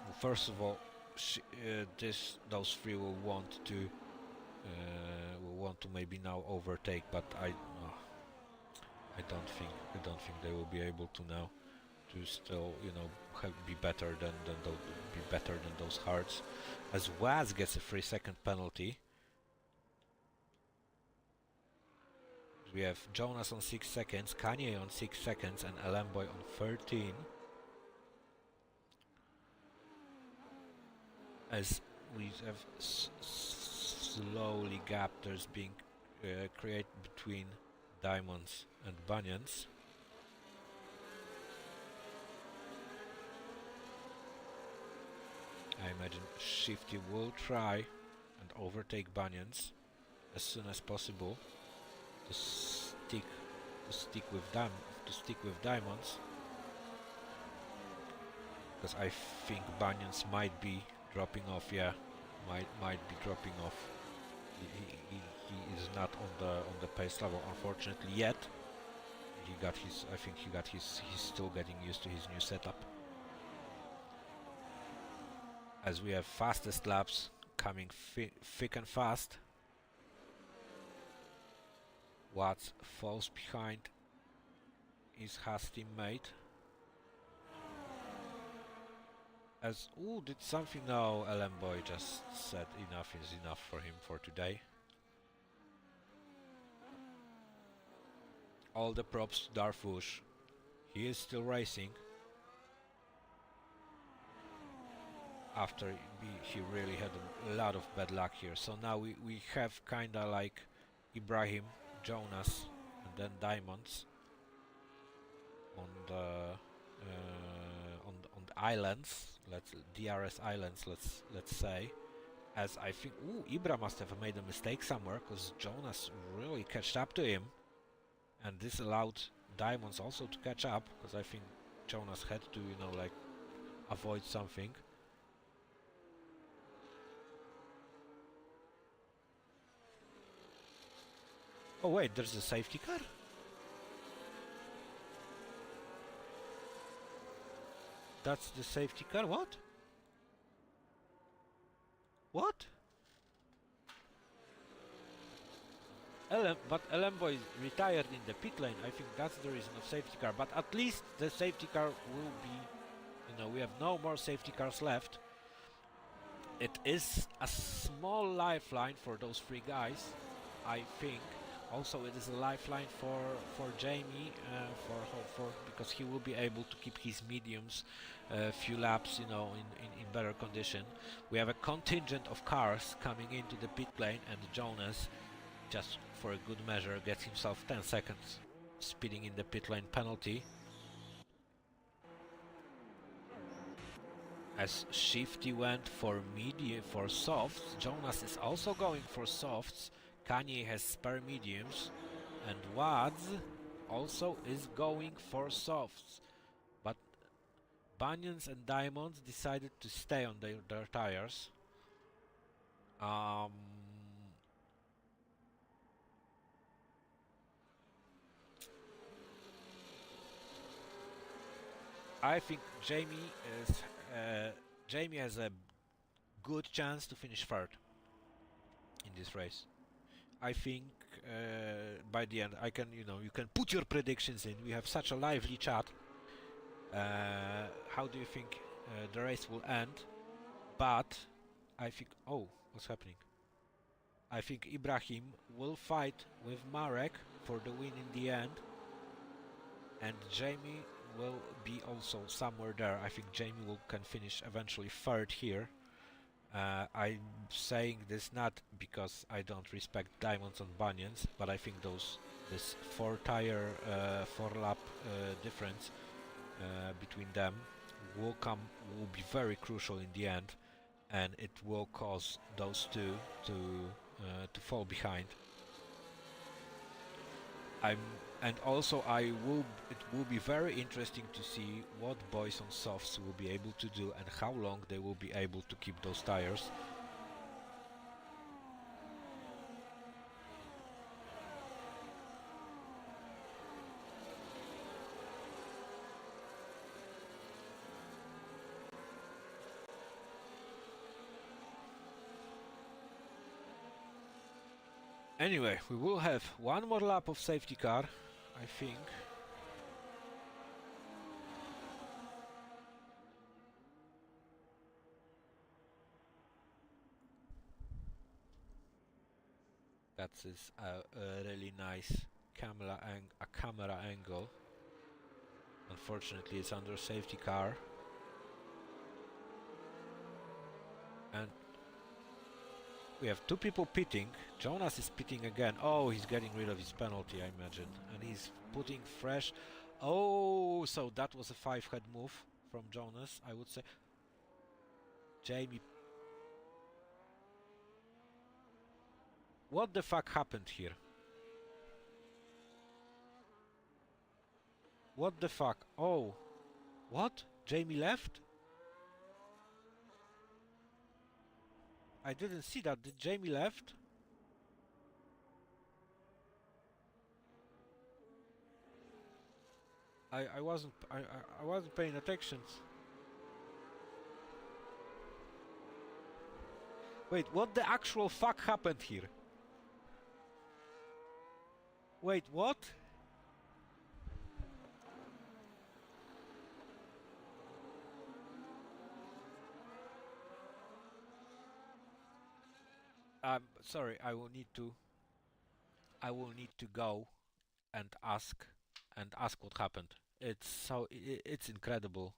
Speaker 1: Well, first of all, those 3 will want to maybe now overtake, but I don't think they will be able to now to still, you know, be better than those hearts. As Waz gets a 3-second penalty. We have Jonas on 6 seconds, Kanye on 6 seconds, and Alemboy on 13. As we have slowly gap there's being created between Diamonds and Bunions. I imagine Shifty will try and overtake Bunions as soon as possible to stick with Diamonds, because I think Bunions might be dropping off. Yeah, might be dropping off. He is not on the pace level, unfortunately, yet. I think he's still getting used to his new setup. As we have fastest laps coming thick and fast. Watts falls behind his Haas teammate. As did something now. Alemboy just said enough is enough for him for today. All the props to Darfush. He is still racing. After he really had a lot of bad luck here. So now we have kinda like Ibrahim, Jonas, and then Diamonds on the islands. DRS islands. Let's say. As I think, Ibra must have made a mistake somewhere, because Jonas really catched up to him, and this allowed Diamonds also to catch up, because I think Jonas had to, you know, like avoid something. Oh wait, there's a safety car? That's the safety car, what? What? But Alemboy is retired in the pit lane. I think that's the reason of safety car, but at least the safety car will be, you know, we have no more safety cars left. It is a small lifeline for those 3 guys, I think. Also, it is a lifeline for Jamie, because he will be able to keep his mediums a few laps, you know, in better condition. We have a contingent of cars coming into the pit lane, and Jonas, just for a good measure, gets himself 10 seconds speeding in the pit lane penalty. As Shifty went for softs, Jonas is also going for softs. Kanye has spare mediums, and Wads also is going for softs. But Bunions and Diamonds decided to stay on their tires. I think is Jamie has a good chance to finish third in this race. I think by the end I can, you can put your predictions in. We have such a lively chat. How do you think the race will end? But I think, oh, what's happening? I think Ibrahim will fight with Marek for the win in the end, and Jamie will be also somewhere there. I think Jamie can finish eventually third here. I'm saying this not because I don't respect diamonds on bunions, but I think this four lap difference between them will be very crucial in the end, and it will cause those two to fall behind. And also it will be very interesting to see what boys on softs will be able to do and how long they will be able to keep those tires. Anyway, we will have one more lap of safety car, I think. That is a really nice camera angle. Unfortunately, it's under safety car. And we have two people pitting. Jonas is pitting again. Oh, he's getting rid of his penalty, I imagine. And he's putting fresh. Oh, so that was a 5-head move from Jonas, I would say. Jamie. What the fuck happened here? What the fuck? Oh. What? Jamie left? I didn't see that. Did Jamie left? I wasn't paying attention. Wait, what the actual fuck happened here? Wait, what? Sorry, I will need to go and ask what happened. It's incredible.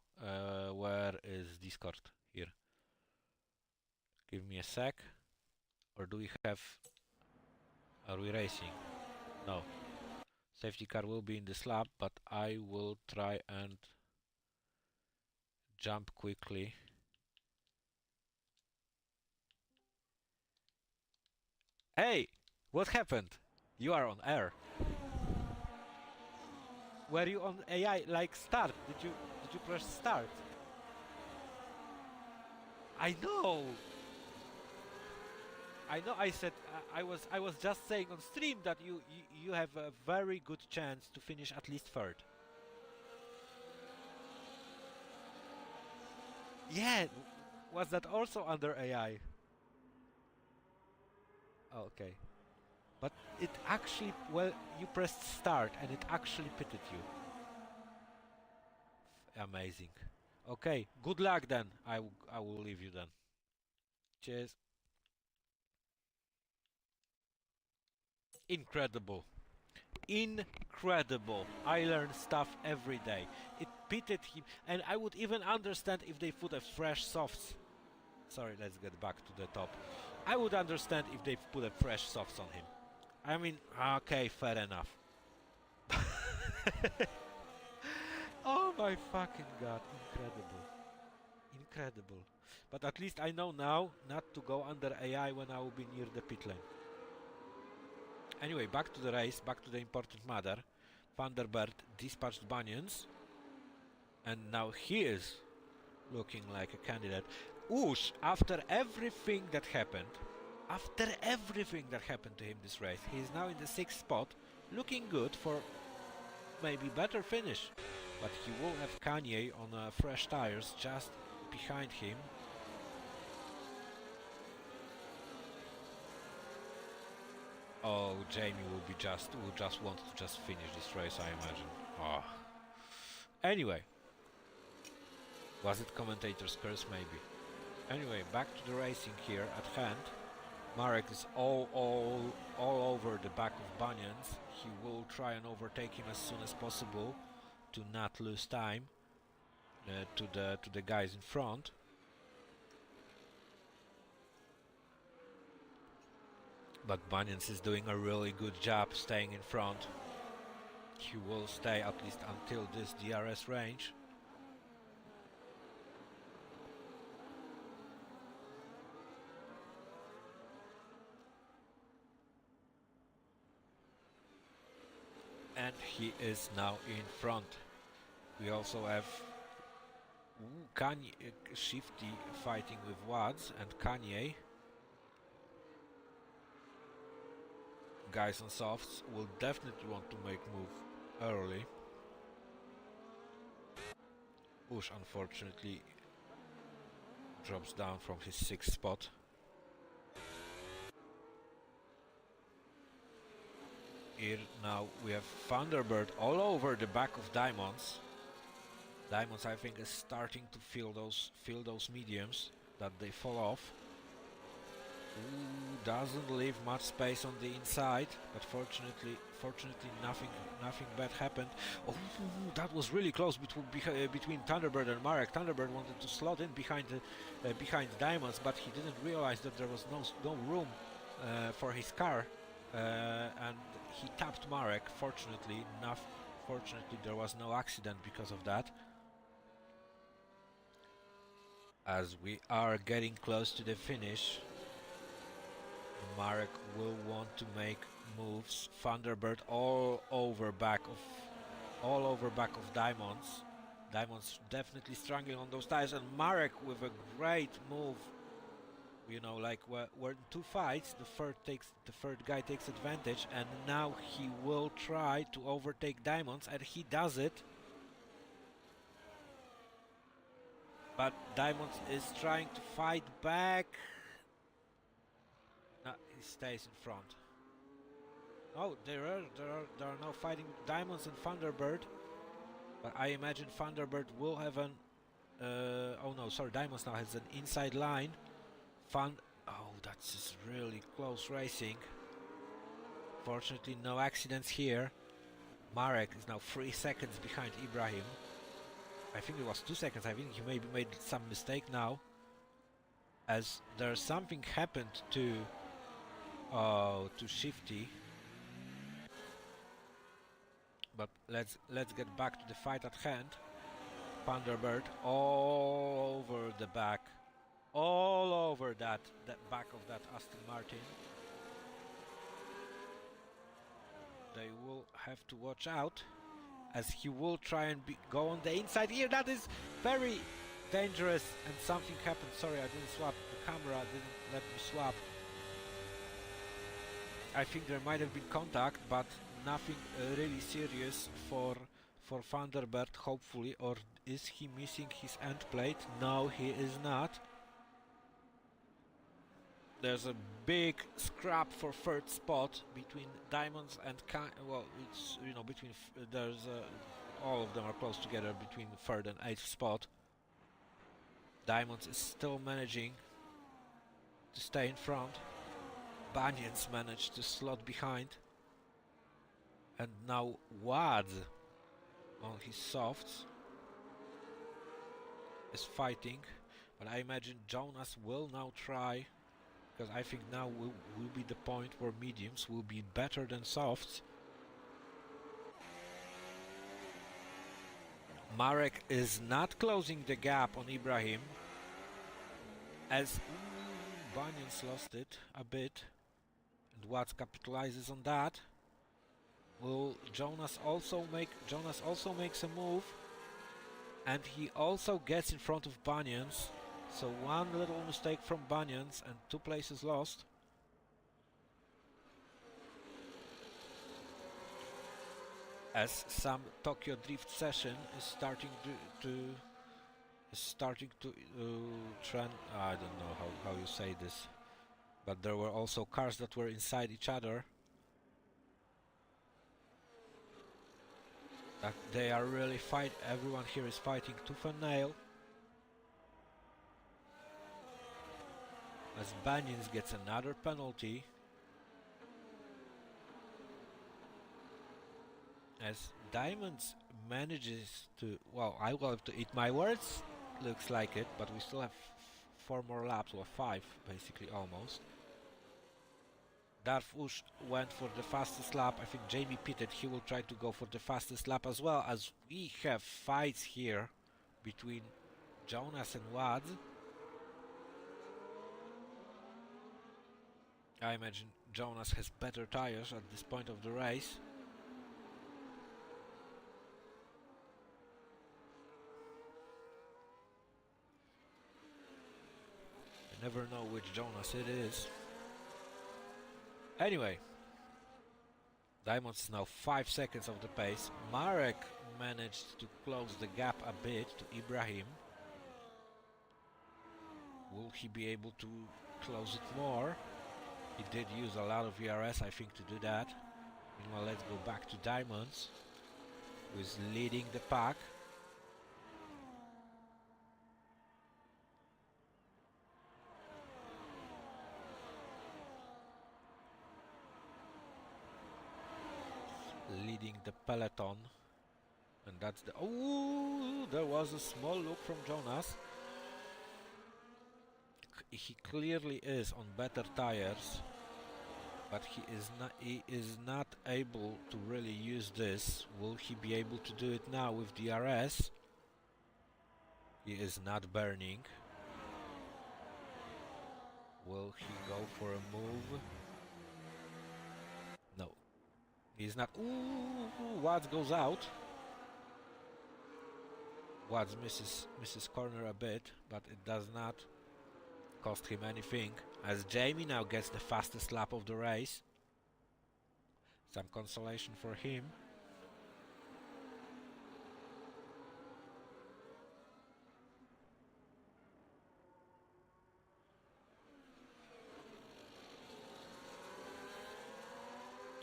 Speaker 1: Where is Discord here? Give me a sec. Or do we have... Are we racing? No. Safety car will be in this lap, but I will try and jump quickly. Hey! What happened? You are on air. Were you on AI like start? Did you press start? I know. I said I was just saying on stream that you have a very good chance to finish at least third. Yeah, was that also under AI? Oh, okay. But it actually, well, you pressed start and it actually pitted you. Amazing. Okay, good luck then. I will leave you then. Cheers. Incredible. Incredible. I learn stuff every day. It pitted him, and I would even understand if they put a fresh softs. Sorry, let's get back to the top. I would understand if they put a fresh softs on him. I mean, okay, fair enough. Oh my fucking god, incredible. Incredible. But at least I know now not to go under AI when I will be near the pit lane. Anyway, back to the race, back to the important matter. Thunderbird dispatched Bunions, and now he is looking like a candidate. Oosh, after everything that happened to him this race, he is now in the 6th spot, looking good for maybe better finish. but he will have Kanye on fresh tires just behind him. Oh, Jamie will just want to just finish this race, I imagine. Oh. Anyway, was it commentator's curse? Maybe. Anyway, back to the racing here at hand. Marek is all over the back of Banyans. He will try and overtake him as soon as possible to not lose time to the guys in front. But Banyans is doing a really good job staying in front. He will stay at least until this DRS range. And he is now in front. We also have Kanye, Shifty fighting with Wads and Kanye. Guys on softs will definitely want to make move early. Ush unfortunately drops down from his 6th spot. Here now we have Thunderbird all over the back of Diamonds. Diamonds, I think, is starting to feel those mediums that they fall off. Ooh, doesn't leave much space on the inside, but fortunately nothing bad happened. Oh, that was really close between Thunderbird and Marek. Thunderbird wanted to slot in behind Diamonds, but he didn't realize that there was no room for his car, and he tapped Marek. Fortunately there was no accident because of that. As we are getting close to the finish, Marek will want to make moves. Thunderbird all over back of Diamonds. Diamonds definitely struggling on those tires, and Marek with a great move. You know, like we're in two fights, the third guy takes advantage, and now he will try to overtake Diamonds, and he does it. But Diamonds is trying to fight back. No, he stays in front. Oh, there are now fighting Diamonds and Thunderbird. But I imagine Thunderbird will have an oh no, sorry, Diamonds now has an inside line. Oh, that's just really close racing. Fortunately, no accidents here. Marek is now 3 seconds behind Ibrahim. I think it was 2 seconds. I think he maybe made some mistake now, as there's something happened to Shifty. But let's get back to the fight at hand. Thunderbird all over the back, all over that back of that Aston Martin. They will have to watch out, as he will try and go on the inside here. That is very dangerous, and something happened. Sorry, I didn't swap. The camera didn't let me swap. I think there might have been contact, but nothing really serious for Thunderbird, hopefully. Or is he missing his end plate? No, he is not. There's a big scrap for 3rd spot between Diamonds and well, it's, you know, between there's all of them are close together between 3rd and 8th spot. Diamonds is still managing to stay in front. Banyans managed to slot behind, and now Wads on his softs is fighting, but I imagine Jonas will now try. Because I think now will be the point where mediums will be better than softs. Marek is not closing the gap on Ibrahim, as Banyans lost it a bit, and Watts capitalizes on that. Will Jonas also makes a move, and he also gets in front of Banyans. So one little mistake from Banyans and 2 places lost. as some Tokyo Drift session is starting to trend. I don't know how you say this, but there were also cars that were inside each other. That they are really fight. Everyone here is fighting tooth and nail. As Banyans gets another penalty. As Diamonds manages to... Well, I will have to eat my words. Looks like it, but we still have 4 more laps, or 5 basically almost. Darfush went for the fastest lap. I think Jamie pitted. He will try to go for the fastest lap as well, as we have fights here between Jonas and Wad. I imagine Jonas has better tires at this point of the race. I never know which Jonas it is. Anyway, Diamonds is now 5 seconds of the pace. Marek managed to close the gap a bit to Ibrahim. Will he be able to close it more? He did use a lot of VRS, I think, to do that. Meanwhile, let's go back to Diamonds, who is leading the pack. Leading the peloton, and that's the... Oh, there was a small look from Jonas. He clearly is on better tires, but he is not able to really use this. Will he be able to do it now with DRS? He is not burning. Will he go for a move? No. He's not. Ooh, Watts goes out. Watts misses corner a bit, but it does not cost him anything, as Jamie now gets the fastest lap of the race. Some consolation for him.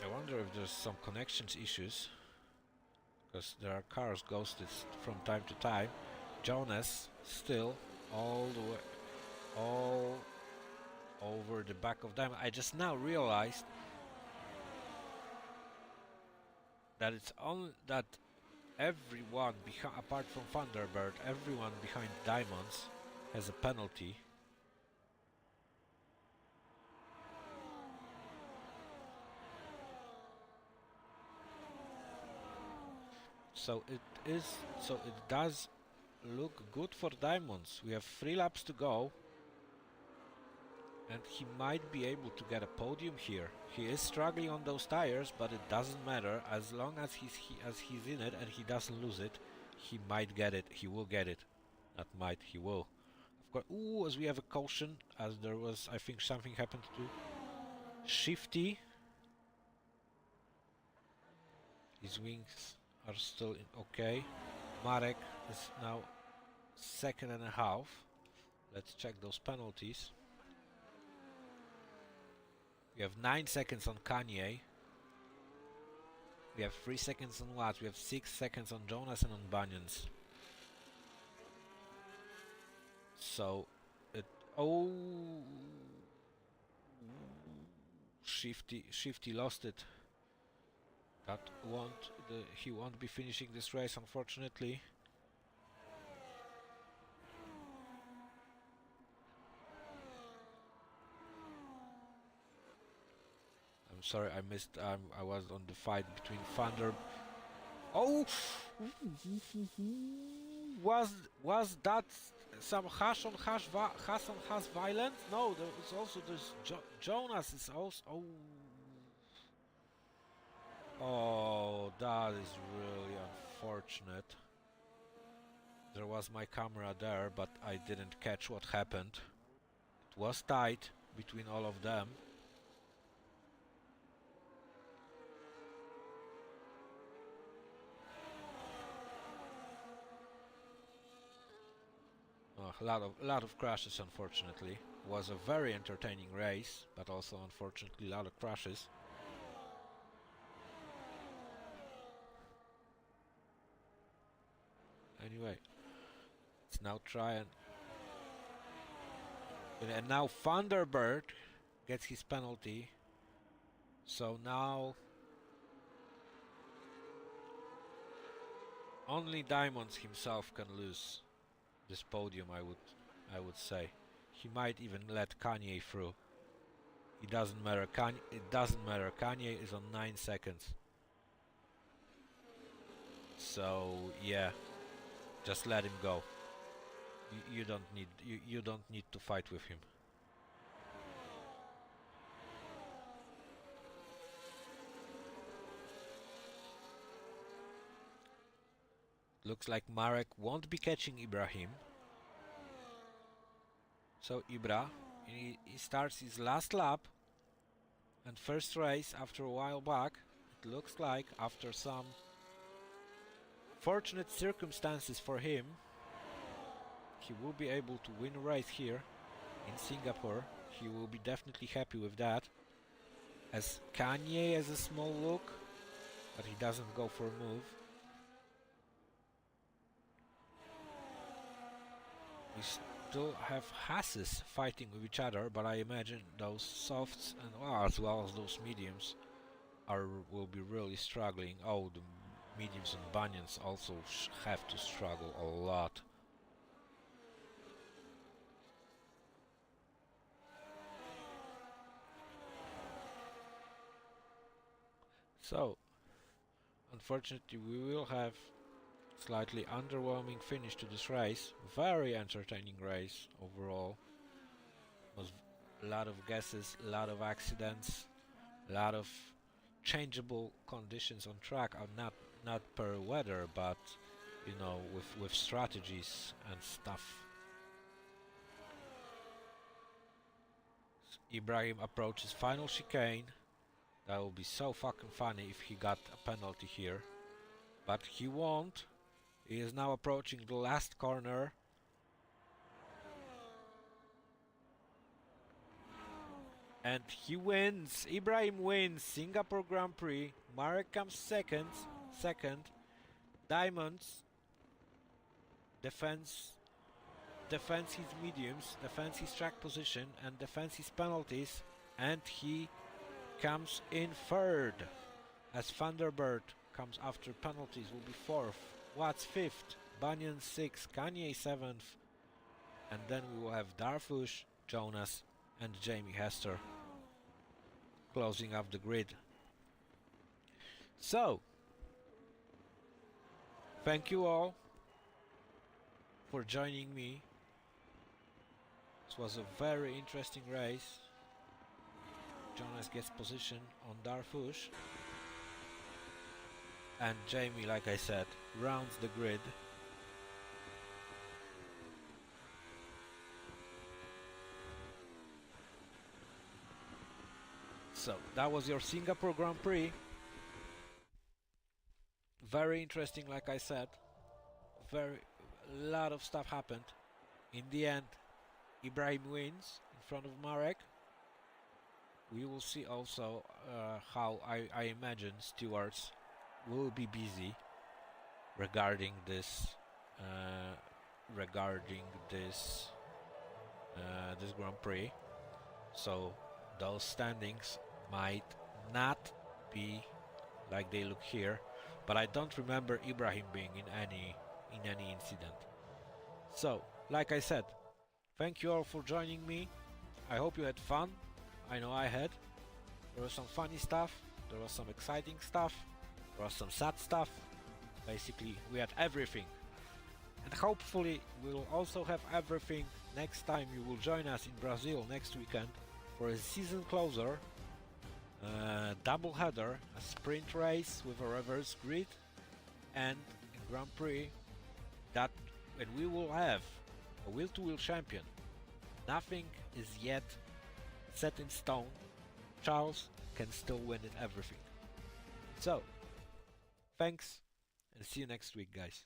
Speaker 1: I wonder if there's some connections issues, because there are cars ghosted from time to time. Jonas still all the way, all over the back of Diamond. I just now realized that it's only that everyone apart from Thunderbird, everyone behind Diamonds has a penalty. So it does look good for Diamonds. We have 3 laps to go, and he might be able to get a podium here. He is struggling on those tires, but it doesn't matter. As long as he's in it and he doesn't lose it, he might get it. He will get it. Not might, he will. Of course. Ooh, as we have a caution, as there was, I think something happened to Shifty. His wings are still in okay. Marek is now 2.5. Let's check those penalties. We have 9 seconds on Kanye. We have 3 seconds on Watts. We have 6 seconds on Jonas and on Banyans. So it... Oh... Shifty lost it. That he won't be finishing this race, unfortunately. I'm sorry, I missed. I was on the fight between Thunder. Oh, was that some hash on hash violence? No, there is also this Jonas is also. Oh. Oh, that is really unfortunate. There was my camera there, but I didn't catch what happened. It was tight between all of them. lot of crashes, unfortunately. Was a very entertaining race, but also unfortunately a lot of crashes. Anyway, let's now try and now Thunderbird gets his penalty. So now only Diamonds himself can lose this podium, I would say. He might even let Kanye through. It doesn't matter. It doesn't matter. Kanye is on 9 seconds. So yeah, just let him go. You don't need you don't need to fight with him. Looks like Marek won't be catching Ibrahim. So Ibra, he starts his last lap and first race after a while back. It looks like after some fortunate circumstances for him, he will be able to win a race here in Singapore. He will be definitely happy with that. As Kanye has a small look, but he doesn't go for a move. We still have Hasses fighting with each other, but I imagine those softs and as well as those mediums will be really struggling. Oh, the mediums and bunions also have to struggle a lot. So, unfortunately, we will have slightly underwhelming finish to this race. Very entertaining race overall. Was a lot of guesses, a lot of accidents, a lot of changeable conditions on track. Not per weather, but you know, with strategies and stuff. Ibrahim approaches final chicane. That would be so fucking funny if he got a penalty here. But he won't. He is now approaching the last corner. And he wins. Ibrahim wins Singapore Grand Prix. Marek comes second. Diamonds defends his mediums, defends his track position, and defends his penalties. And he comes in third, as Thunderbird comes after penalties, will be fourth, Watts fifth, Bunyan sixth, Kanye seventh, and then we will have Darfush, Jonas, and Jamie Hester closing up the grid. So, thank you all for joining me. This was a very interesting race. Jonas gets position on Darfush, and Jamie, like I said, rounds the grid. So that was your Singapore Grand Prix. Very interesting, like I said. A lot of stuff happened. In the end, Ibrahim wins in front of Marek. We will see also how I imagine stewards will be busy regarding this this Grand Prix. So those standings might not be like they look here, but I don't remember Ibrahim being in any incident. So, like I said, thank you all for joining me. I hope you had fun. I know I had. There was some funny stuff, there was some exciting stuff, there was some sad stuff. Basically, we had everything. And hopefully we'll also have everything next time you will join us in Brazil next weekend for a season closer, double header, a sprint race with a reverse grid, and a Grand Prix and we will have a wheel-to-wheel champion. Nothing is yet set in stone. Charles can still win it everything. So, thanks and see you next week, guys.